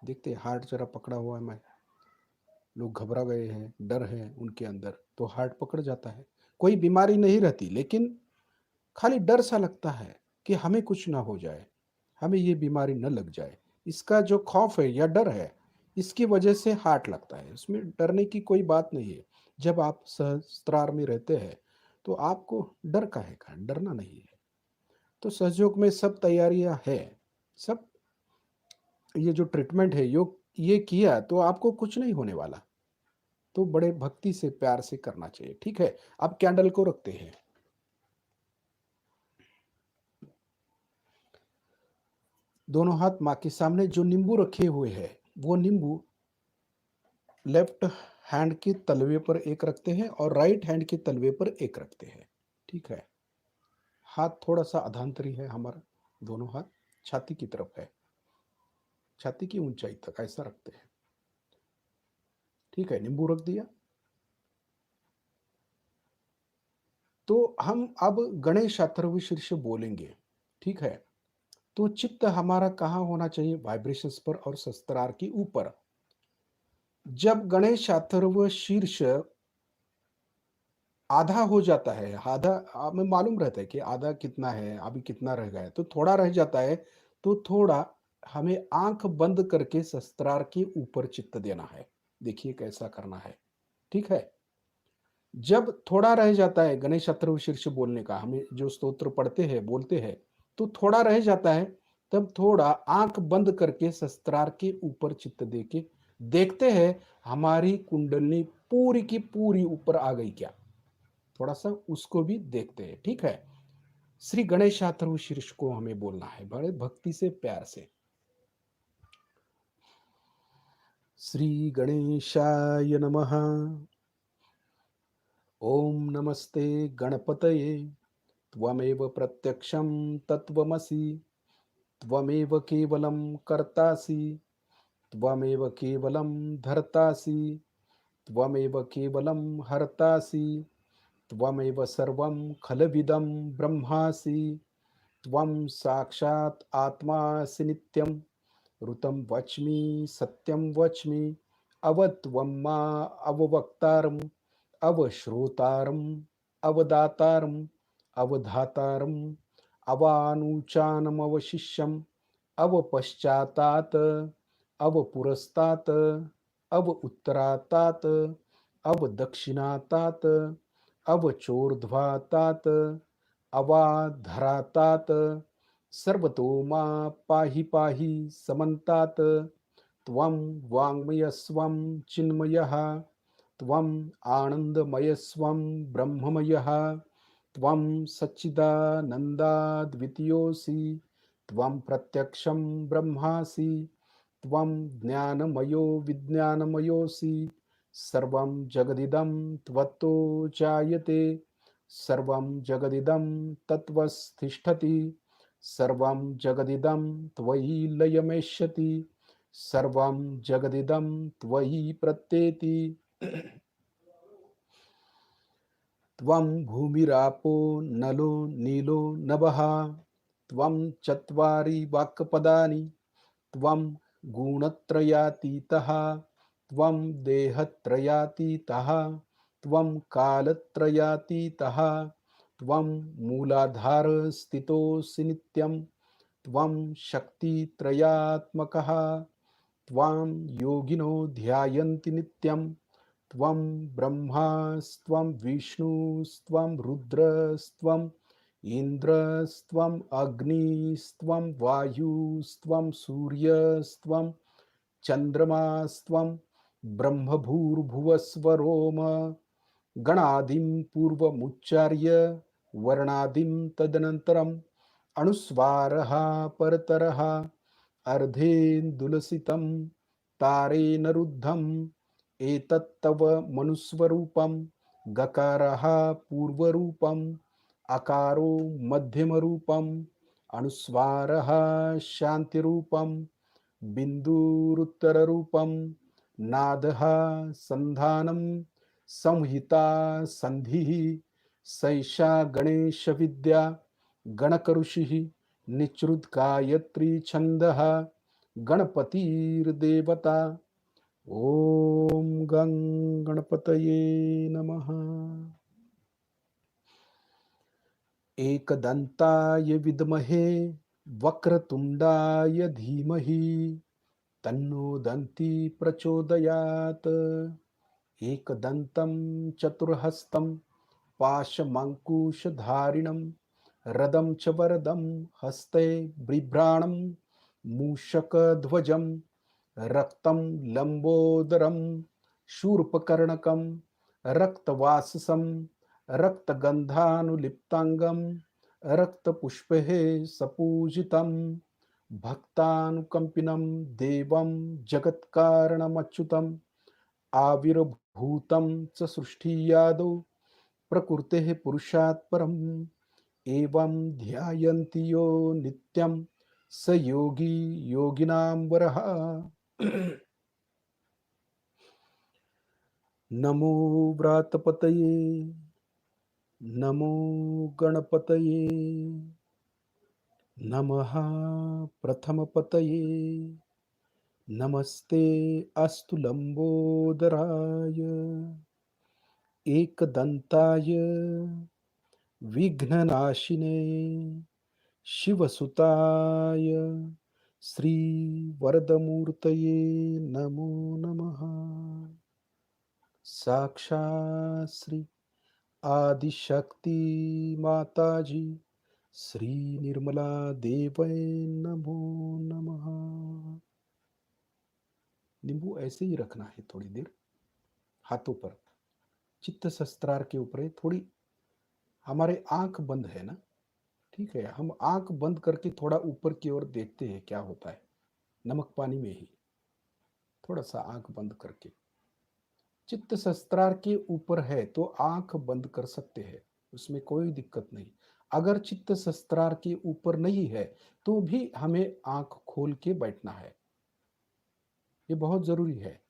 देखते हैं हार्ट जरा पकड़ा हुआ है, मैं, लोग घबरा गए हैं, डर है उनके अंदर तो हार्ट पकड़ जाता है। कोई बीमारी नहीं रहती, लेकिन खाली डर सा लगता है कि हमें कुछ ना हो जाए, हमें ये बीमारी न लग जाए। इसका जो खौफ है या डर है, इसकी वजह से हार्ट लगता है, उसमें डरने की कोई बात नहीं है। जब आप सहस्त्रार में रहते हैं, तो आपको डर काहे का? डरना नहीं है। तो सहयोग में सब तैयारियाँ है, सब ये जो ट्रीटमेंट है, योग ये किया तो आपको कुछ नहीं होने वाला। तो बड़े भक्ति से, प्यार से करना चाहिए, ठीक है? अब कैंडल को रखते हैं। दोनों हाथ माँ के सामने जो नींबू रखे हुए हैं, वो नींबू लेफ्ट हैंड के तलवे पर एक रखते हैं और राइट हैंड के तलवे पर एक रखते हैं, ठीक है? हाथ थोड़ा सा अधांतरी है हमारा, दोनों हाथ छाती की तरफ है, छाती की ऊंचाई तक ऐसा रखते हैं, ठीक है? नींबू रख दिया। तो हम अब गणेश अथर्व शीर्ष बोलेंगे, ठीक है? तो चित्त हमारा कहाँ होना चाहिए? वाइब्रेशंस पर और शस्त्रार के ऊपर। जब गणेश अथर्व शीर्ष आधा हो जाता है, आधा हमें मालूम रहता है कि आधा कितना है, अभी कितना रह गया है, तो थोड़ा रह जाता है, तो थोड़ा हमें आंख बंद करके शस्त्रार के ऊपर चित्त देना है। देखिए कैसा करना है, ठीक है? जब थोड़ा रह जाता है गणेश अथर्व शीर्ष बोलने का, हमें जो स्तोत्र पढ़ते हैं, बोलते हैं, तो थोड़ा रह जाता है, तब थोड़ा आंख बंद करके शस्त्रार के ऊपर चित्त दे के देखते हैं हमारी कुंडली पूरी की पूरी ऊपर आ गई क्या? थोड़ा सा उसको भी देखते हैं, ठीक है? श्री गणेश अथर्व शीर्ष को हमें बोलना है बड़े भक्ति से, प्यार से। श्री गणेशाय नमः। ओम नमस्ते गणपतये। त्वमेव प्रत्यक्षं तत्त्वमसि। त्वमेव केवलं कर्तासि। त्वमेव केवलं धर्तासि। त्वमेव केवलं हर्तासि। त्वमेव सर्वं खलविदं ब्रह्मासि। त्वं साक्षात् आत्मासि नित्यं। ऋतं वच्मि सत्यं वच्मि। अवत्वं मा अववक्तारम् अवश्रोतारम् अवदातारम् अवधातारम् अवानुचानमवशिष्यम् अवपश्चातात् अवपुरस्तात् अवउत्तरातात् अवदक्षिणातात् अवचोर्ध्वातात् अवाधरातात् सर्वतो मा पाहि पाहि समन्तात्। त्वं वाङ्मयस्वं चिन्मयः। त्वम् आनन्दमयस्वं ब्रह्ममयः। त्वं सच्चिदानन्दाद्वितीयोऽसि। त्वं प्रत्यक्षं ब्रह्मासि। त्वं ज्ञानमयो विज्ञानमयोऽसि। सर्वं जगदिदं त्वत्तो जायते। सर्वं जगदिदं तत्त्वस्तिष्ठति। सर्वं जगदिदं त्वयि लयमेष्यति। सर्वं जगदिदं त्वयि प्रत्येति। त्वं भूमिरापो नलो नीलो नभः। त्वं चत्वारि वाक्पदानि। त्वं गुणत्रयातीतः। त्वं देहत्रयातीतः। त्वं कालत्रयातीतः। त्वं मूलाधारस्थितोऽसि नित्यं। त्वं शक्तित्रयात्मकः। त्वां योगिनो ध्यायन्ति नित्यं। त्वं ब्रह्मास्त्वं विष्णुस्त्वं रुद्रस्त्वम् इन्द्रस्त्वम् अग्निस्त्वं वायुस्त्वं सूर्यस्त्वं चन्द्रमास्त्वं ब्रह्मभूर्भुवस्वरोम गणादिं पूर्वमुच्चार्य वर्णादिं तदनन्तरम् अनुस्वारः परतरः अर्धेन्दुलसितं तारेण रुद्धम् एतत्तव मनुस्वरूपं गकारः पूर्वरूपम् अकारो मध्यमरूपम् अनुस्वारः शान्तिरूपम् बिन्दुरुत्तररूपं नादः संधानं संहिता संधिः सैषा गणेशविद्या गणकऋषिः निचृत गायत्री छन्दः गणपतिर्देवता। ओम गं गणपतये नमः। एकदन्ताय विद्महे वक्रतुण्डाय धीमहि तन्नो दन्ती प्रचोदयात्। एकदन्तं चतुर्हस्तं पाशमङ्कुशधारिणं रदं च वरदं हस्ते बिभ्राणं मूषकध्वजं रक्तं लम्बोदरं शूर्पकर्णकं रक्तवाससं रक्तगन्धानुलिप्ताङ्गं रक्तपुष्पैः सपूजितं भक्तानुकम्पिनं देवं जगत्कारणमच्युतम् आविर्भूतं च सृष्टियादौ प्रकृतेः पुरुषात् परम् एवं ध्यायन्ति यो नित्यं स योगी योगिनां वरः। नमो व्रातपतये नमो गणपतये नमः प्रथमपतये नमस्ते अस्तु लंबोदराय एकदंताय विघ्ननाशिने शिवसुताय श्री वरदमूर्तये नमो नमः। साक्षात् श्री आदिशक्ति माताजी श्री निर्मला देवै नमो नमः। नींबू ऐसे ही रखना है थोड़ी देर हाथों पर, चित्त शस्त्रार के ऊपर। थोड़ी हमारे आंख बंद है ना, ठीक है, हम आंख बंद करके थोड़ा ऊपर की ओर देखते हैं क्या होता है। नमक पानी में ही थोड़ा सा आंख बंद करके, चित्त शस्त्रार के ऊपर है तो आंख बंद कर सकते हैं, उसमें कोई दिक्कत नहीं। अगर चित्त शस्त्रार के ऊपर नहीं है तो भी हमें आंख खोल के बैठना है, ये बहुत जरूरी है।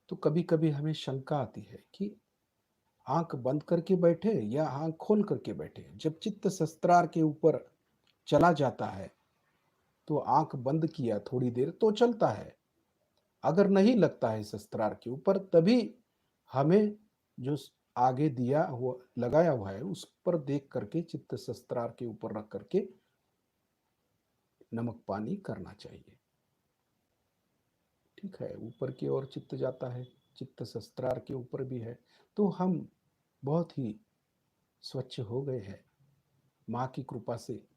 तो कभी कभी हमें शंका आती है कि आंख बंद करके बैठे या आंख खोल करके बैठे। जब चित्त शस्त्रार के ऊपर चला जाता है तो आंख बंद किया थोड़ी देर तो चलता है। अगर नहीं लगता है शस्त्रार के ऊपर तभी हमें जो आगे दिया हुआ लगाया हुआ है उस पर देख करके चित्त शस्त्रार के ऊपर रख करके नमक पानी करना चाहिए। ठीक है, ऊपर की ओर चित्त जाता है, चित्त शस्त्रार के ऊपर भी है, तो हम बहुत ही स्वच्छ हो गए हैं। माँ की कृपा से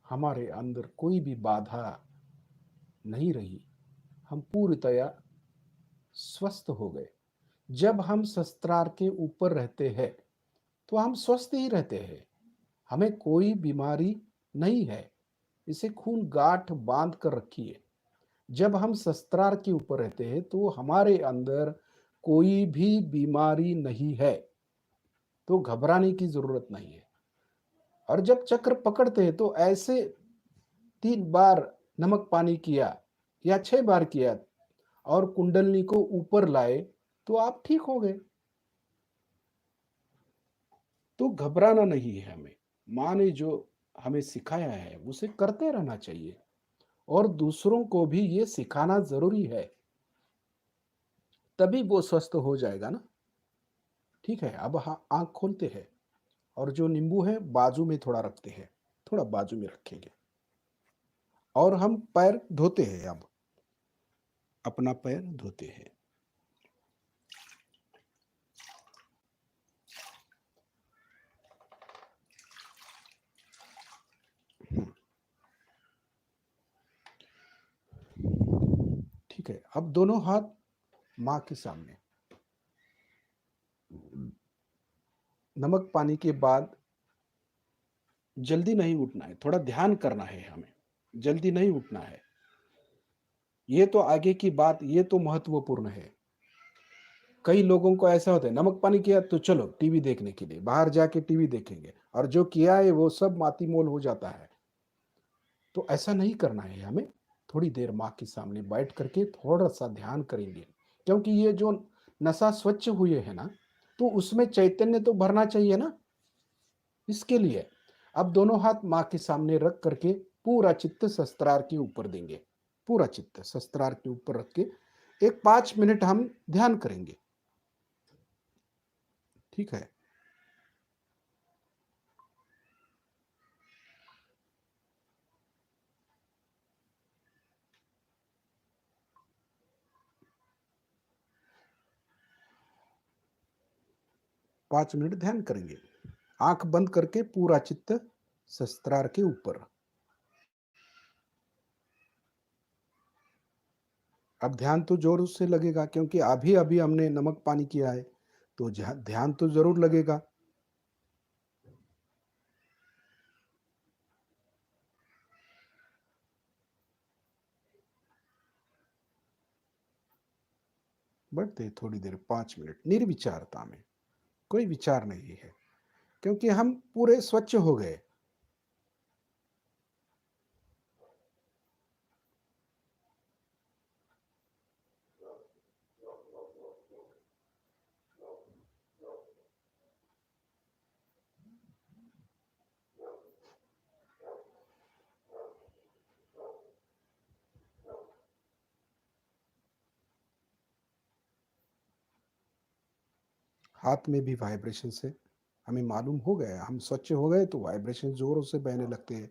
हमारे अंदर कोई भी बाधा नहीं रही, हम पूर्णतया स्वस्थ हो गए। जब हम शस्त्रार के ऊपर रहते हैं तो हम स्वस्थ ही रहते हैं, हमें कोई बीमारी नहीं है। इसे खून गांठ बांध कर रखिए। जब हम शस्त्रार के ऊपर रहते हैं तो हमारे अंदर कोई भी बीमारी नहीं है, तो घबराने की जरूरत नहीं है। और जब चक्र पकड़ते हैं तो ऐसे 3 बार नमक पानी किया या 6 बार किया और कुंडलनी को ऊपर लाए तो आप ठीक हो गए। तो घबराना नहीं है हमें, माँ ने जो हमें सिखाया है उसे करते रहना चाहिए और दूसरों को भी ये सिखाना जरूरी है, तभी वो स्वस्थ हो जाएगा ना। ठीक है, अब आंख खोलते हैं और जो नींबू है बाजू में थोड़ा रखते हैं, थोड़ा बाजू में रखेंगे और हम पैर धोते हैं। अब अपना पैर धोते हैं। ठीक है, अब दोनों हाथ माँ के सामने। नमक पानी के बाद जल्दी नहीं उठना है, थोड़ा ध्यान करना है हमें, जल्दी नहीं उठना है। ये तो आगे की बात, ये तो महत्वपूर्ण है। कई लोगों को ऐसा होता है नमक पानी किया तो चलो टीवी देखने के लिए बाहर जाके टीवी देखेंगे, और जो किया है वो सब माती मोल हो जाता है। तो ऐसा नहीं करना है हमें। थोड़ी देर माँ के सामने बैठ करके थोड़ा सा ध्यान करेंगे, क्योंकि ये जो नशा स्वच्छ हुए है ना, तो उसमें चैतन्य तो भरना चाहिए ना, इसके लिए अब दोनों हाथ माँ के सामने रख करके पूरा चित्त शस्त्रार के ऊपर देंगे। पूरा चित्त शस्त्रार के ऊपर रख के एक 5 मिनट हम ध्यान करेंगे। ठीक है, 5 मिनट ध्यान करेंगे। आंख बंद करके पूरा चित्त सहस्त्रार के ऊपर। अब ध्यान तो जोर से लगेगा, क्योंकि अभी अभी हमने नमक पानी किया है, तो ध्यान तो जरूर लगेगा। बढ़ते थोड़ी देर, 5 मिनट निर्विचारता में, कोई विचार नहीं है, क्योंकि हम पूरे स्वच्छ हो गए। हाथ में भी वाइब्रेशन से हमें मालूम हो गया, हम स्वच्छ हो गए, तो वाइब्रेशन जोरों से बहने लगते हैं।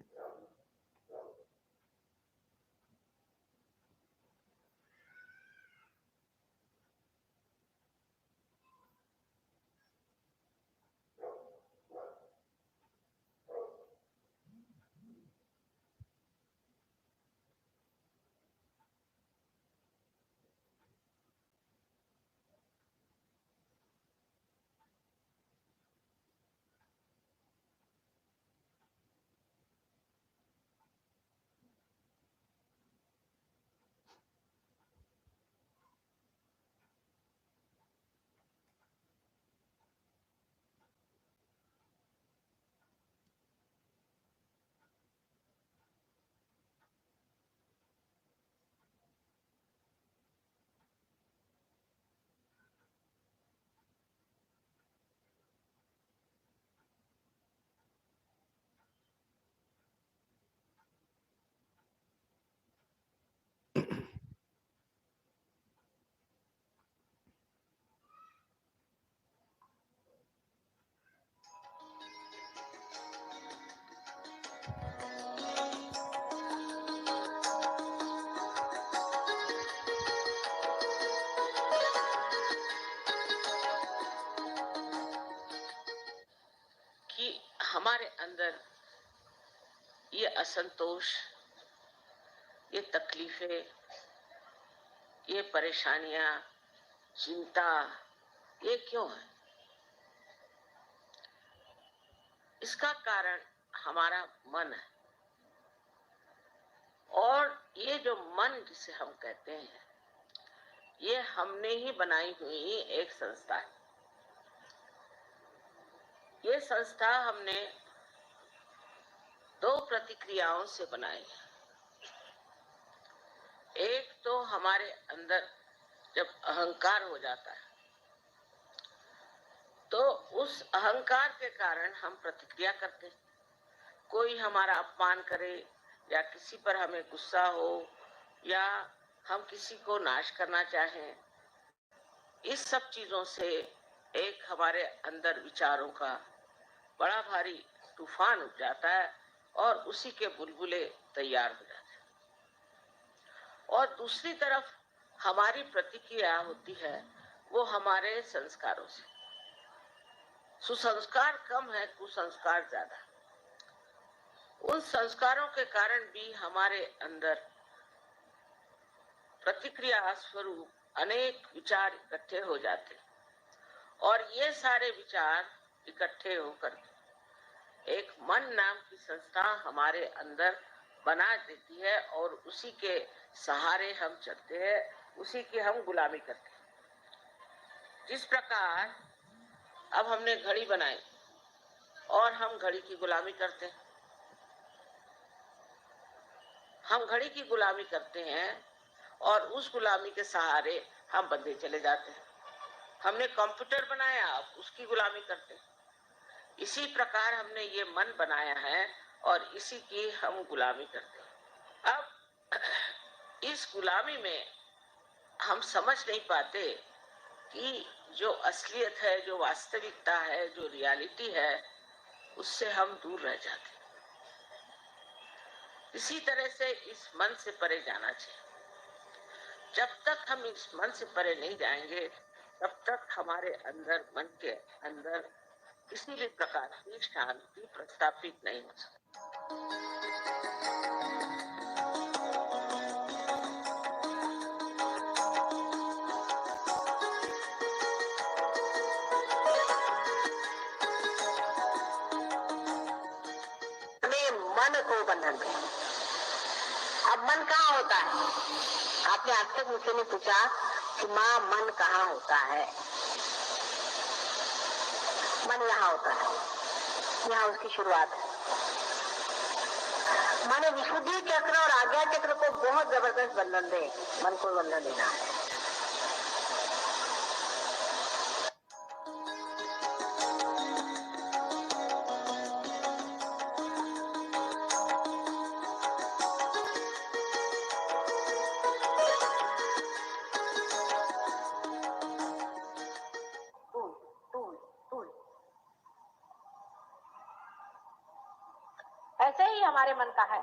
कि हमारे अंदर ये असंतोष, ये तकलीफें, ये परेशानियां, चिंता, ये क्यों है? इसका कारण हमारा मन है। और ये जो मन जिसे हम कहते हैं, ये हमने ही बनाई हुई एक संस्था है। ये संस्था हमने 2 प्रतिक्रियाओं से बनाई है। एक तो हमारे अंदर जब अहंकार हो जाता है, तो उस अहंकार के कारण हम प्रतिक्रिया करते हैं। कोई हमारा अपमान करे, या किसी पर हमें गुस्सा हो, या हम किसी को नाश करना चाहें, इस सब चीजों से एक हमारे अंदर विचारों का बड़ा भारी तूफान उठ जाता है, और उसी के बुलबुले तैयार हो जाते हैं। और दूसरी तरफ हमारी प्रतिक्रिया होती है वो हमारे संस्कारों से। सुसंस्कार कम है, कुसंस्कार ज्यादा। उन संस्कारों के कारण भी हमारे अंदर प्रतिक्रिया स्वरूप अनेक विचार इकट्ठे हो जाते, और ये सारे विचार इकट्ठे होकर एक मन नाम की संस्था हमारे अंदर बना देती है, और उसी के सहारे हम चलते हैं, उसी की हम गुलामी करते हैं। जिस प्रकार अब हमने घड़ी बनाई और हम घड़ी की गुलामी करते हैं। हम घड़ी की गुलामी करते हैं और उस गुलामी के सहारे हम बंधे चले जाते हैं। हमने कंप्यूटर बनाया, अब उसकी गुलामी करते हैं। इसी प्रकार हमने ये मन बनाया है और इसी की हम गुलामी करते हैं। अब इस गुलामी में हम समझ नहीं पाते कि जो असलियत है, जो वास्तविकता है, जो रियलिटी है, उससे हम दूर रह जाते। इसी तरह से इस मन से परे जाना चाहिए। जब तक हम इस मन से परे नहीं जाएंगे, तब तक हमारे अंदर, मन के अंदर किसी भी प्रकार की शांति प्रस्थापित नहीं हो सकती। मन को बंधन में, अब मन कहाँ होता है? आपने आज तक मुझसे नहीं पूछा कि माँ मन कहाँ होता है। मन यहाँ होता है, यहाँ उसकी शुरुआत है। माने विशुद्धि चक्र और आज्ञा चक्र को बहुत जबरदस्त बंधन दे, मन को बंधन देना है। ऐसे ही हमारे मन का है।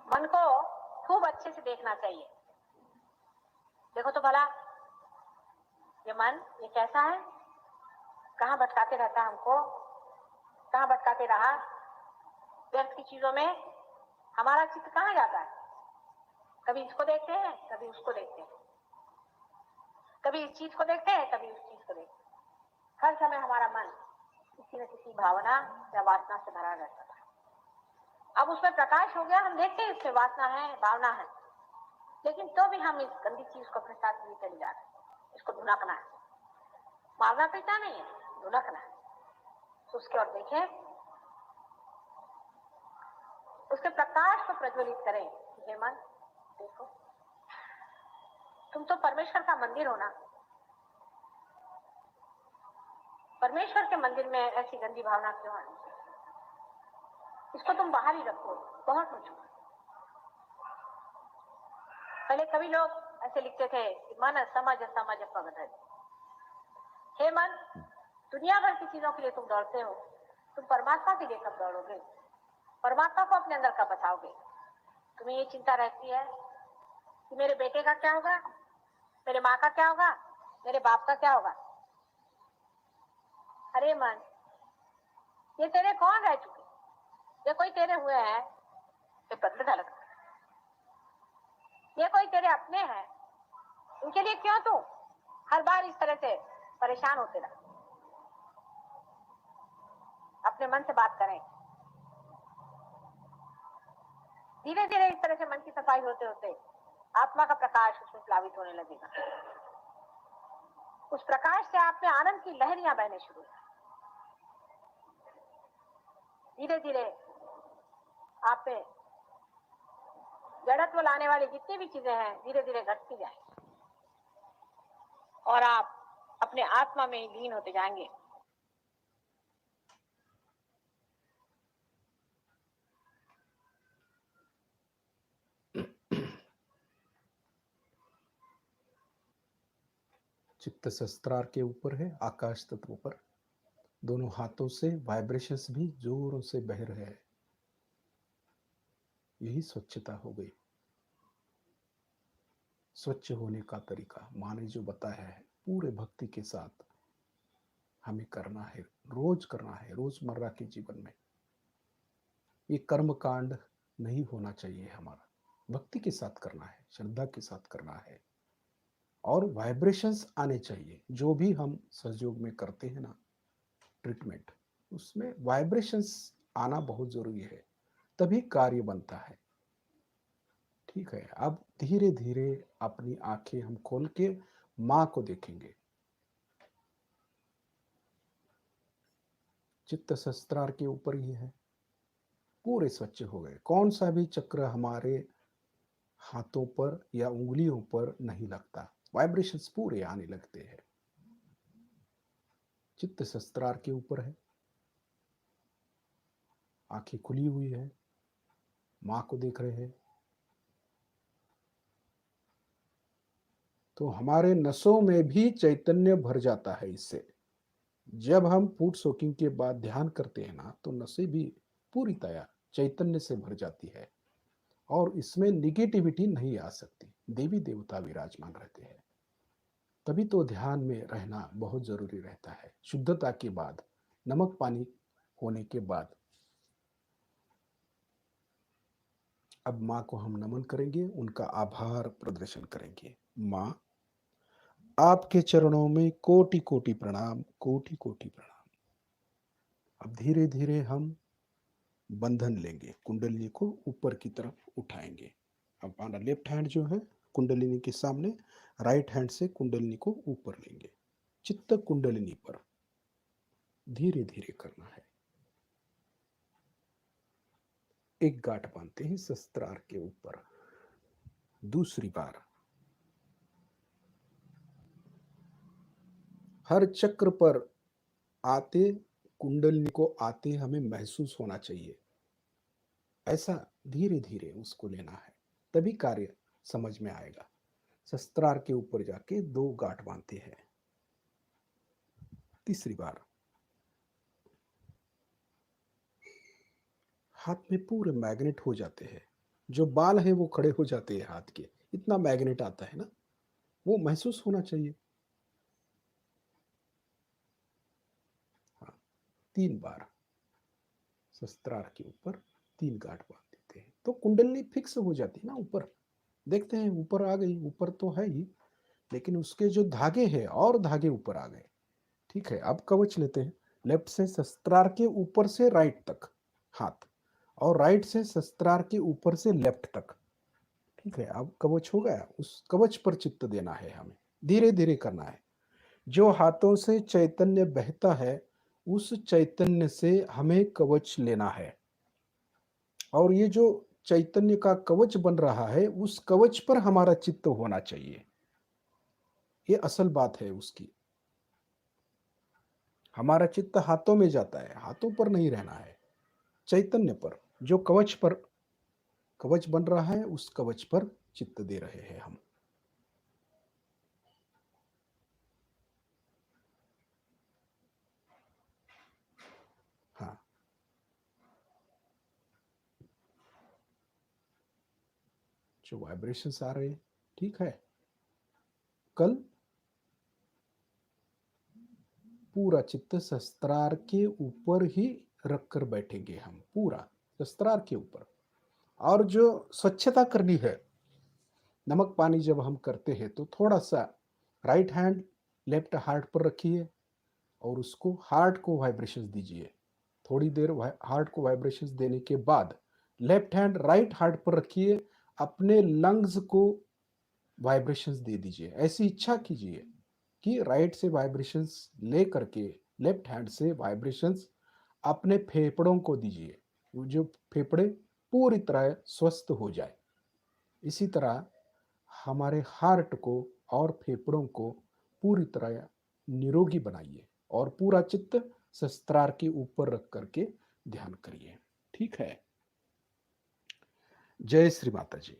मन को खूब अच्छे से देखना चाहिए। देखो तो भला ये मन ये कैसा है, कहाँ भटकाते रहता है हमको, कहाँ भटकाते रहा, व्यर्थ की चीजों में हमारा चित्त कहाँ जाता है। कभी इसको देखते हैं, कभी उसको देखते हैं, कभी इस चीज को देखते हैं, कभी उस चीज को देखते हैं। हर समय हमारा मन किसी न किसी भावना या वासना से भरा रहता था। अब उसमें प्रकाश हो गया, हम देखते हैं इसमें वासना है, भावना है, लेकिन तो भी हम इस गंदी चीज को अपने साथ लिए चले जा रहे हैं। इसको ढुनकना है, मारना पीटना नहीं है, ढुनकना है। तो उसके और देखें, उसके प्रकाश को प्रज्वलित करें। हे मन देखो, तुम तो परमेश्वर का मंदिर हो ना। परमेश्वर के मंदिर में ऐसी गंदी भावना क्यों आनी चाहिए? इसको तुम बाहर ही रखो, बहुत ऊंचा। पहले कभी लोग ऐसे लिखते थे कि मन समझ समझ पगधर। हे मन, दुनिया भर की चीजों के लिए तुम दौड़ते हो, तुम परमात्मा के लिए कब दौड़ोगे? परमात्मा को अपने अंदर कब बचाओगे? तुम्हें ये चिंता रहती है कि मेरे बेटे का क्या होगा, मेरे माँ का क्या होगा, मेरे बाप का क्या होगा। अरे मन, ये तेरे कौन रह चुके? ये कोई तेरे हुए हैं, ये पतले धड़क, ये कोई तेरे अपने हैं, इनके लिए क्यों तू हर बार इस तरह से परेशान होते रह? अपने मन से बात करें। धीरे धीरे इस तरह से मन की सफाई होते होते आत्मा का प्रकाश उसमें प्लावित होने लगेगा। उस प्रकाश से आप में आनंद की लहरियां बहने शुरू हो। धीरे धीरे आप पे जड़त्व लाने वाली जितनी भी चीजें हैं धीरे धीरे घटती जाएंगी और आप अपने आत्मा में ही लीन होते जाएंगे। चित्त सहस्त्रार के ऊपर है, आकाश तत्व पर दोनों हाथों से वाइब्रेशंस भी जोरों से बह रहे हैं। यही स्वच्छता हो गई। स्वच्छ होने का तरीका माँ ने जो बताया है पूरे भक्ति के साथ हमें करना है, रोज करना है, रोजमर्रा के जीवन में। ये कर्म कांड नहीं होना चाहिए हमारा, भक्ति के साथ करना है, श्रद्धा के साथ करना है और वाइब्रेशंस आने चाहिए। जो भी हम सहयोग में करते हैं ना ट्रीटमेंट, उसमें वाइब्रेशंस आना बहुत जरूरी है, तभी कार्य बनता है। ठीक है, अब धीरे धीरे अपनी आंखें हम खोल के माँ को देखेंगे। चित्त सहस्त्रार के ऊपर ही है, पूरे स्वच्छ हो गए। कौन सा भी चक्र हमारे हाथों पर या उंगलियों पर नहीं लगता, वाइब्रेशंस पूरे आने लगते हैं। चित्त सहस्त्रार के ऊपर है, आंखें खुली हुई है, माँ को देख रहे हैं। तो हमारे नसों में भी चैतन्य भर जाता है इससे। जब हम फूड सोकिंग के बाद ध्यान करते हैं ना तो नसें भी पूरी तरह चैतन्य से भर जाती है और इसमें निगेटिविटी नहीं आ सकती। देवी देवता विराजमान रहते हैं। तभी तो ध्यान में रहना बहुत जरूरी रहता है। शुद्धता के बाद, नमक पानी होने के बाद, अब माँ को हम नमन करेंगे, उनका आभार प्रदर्शन करेंगे। माँ, आपके चरणों में कोटि कोटि प्रणाम, कोटि कोटि प्रणाम। अब धीरे धीरे हम बंधन लेंगे, कुंडलिनी को ऊपर की तरफ उठाएंगे। अब हमारा लेफ्ट हैंड जो है कुंडलिनी के सामने, राइट हैंड से कुंडलिनी को ऊपर लेंगे। चित्त कुंडलिनी पर धीरे धीरे करना है। एक गांठ बांधते हैं सहस्त्रार के ऊपर। दूसरी बार हर चक्र पर आते, कुंडलिनी को आते हमें महसूस होना चाहिए। ऐसा धीरे धीरे उसको लेना है, तभी कार्य समझ में आएगा। सहस्त्रार के ऊपर जाके 2 गांठ बांधते हैं। तीसरी बार हाथ में पूरे मैग्नेट हो जाते हैं। जो बाल है वो खड़े हो जाते हैं हाथ के, इतना मैग्नेट आता है ना, वो महसूस होना चाहिए। हाँ, 3 बार सहस्त्रार के ऊपर 3 गांठ बांध देते हैं तो कुंडली फिक्स हो जाती है ना ऊपर। देखते हैं ऊपर आ गई, ऊपर तो है ही, लेकिन उसके जो धागे हैं और धागे ऊपर आ गए। ठीक है, अब कवच लेते हैं। लेफ्ट से सहस्त्रार के ऊपर से राइट तक हाथ, और राइट से सहस्त्रार के ऊपर से लेफ्ट तक। ठीक है, अब कवच हो गया। उस कवच पर चित्त देना है हमें, धीरे धीरे करना है। जो हाथों से चैतन्य बहता है उस चैतन्य से हमें कवच लेना है। और ये जो चैतन्य का कवच बन रहा है उस कवच पर हमारा चित्त होना चाहिए। ये असल बात है उसकी। हमारा चित्त हाथों में जाता है, हाथों पर नहीं रहना है, चैतन्य पर। जो कवच पर कवच बन रहा है उस कवच पर चित्त दे रहे हैं हम। हाँ, जो वाइब्रेशंस आ रहे हैं, ठीक है। कल पूरा चित्त शस्त्रार के ऊपर ही रखकर बैठेंगे हम, पूरा शस्त्रार के ऊपर। और जो स्वच्छता करनी है, नमक पानी जब हम करते हैं तो थोड़ा सा राइट हैंड लेफ्ट हार्ट पर रखिए और उसको हार्ट को वाइब्रेशंस दीजिए। थोड़ी देर हार्ट को वाइब्रेशंस देने के बाद लेफ्ट हैंड राइट हार्ट पर रखिए, अपने लंग्स को वाइब्रेशंस दे दीजिए। ऐसी इच्छा कीजिए कि राइट से वाइब्रेशंस ले करके लेफ्ट हैंड से वाइब्रेशंस अपने फेफड़ों को दीजिए, जो फेफड़े पूरी तरह स्वस्थ हो जाए। इसी तरह हमारे हार्ट को और फेफड़ों को पूरी तरह निरोगी बनाइए और पूरा चित्त शस्त्रार के ऊपर रख करके ध्यान करिए। ठीक है, जय श्री माता जी।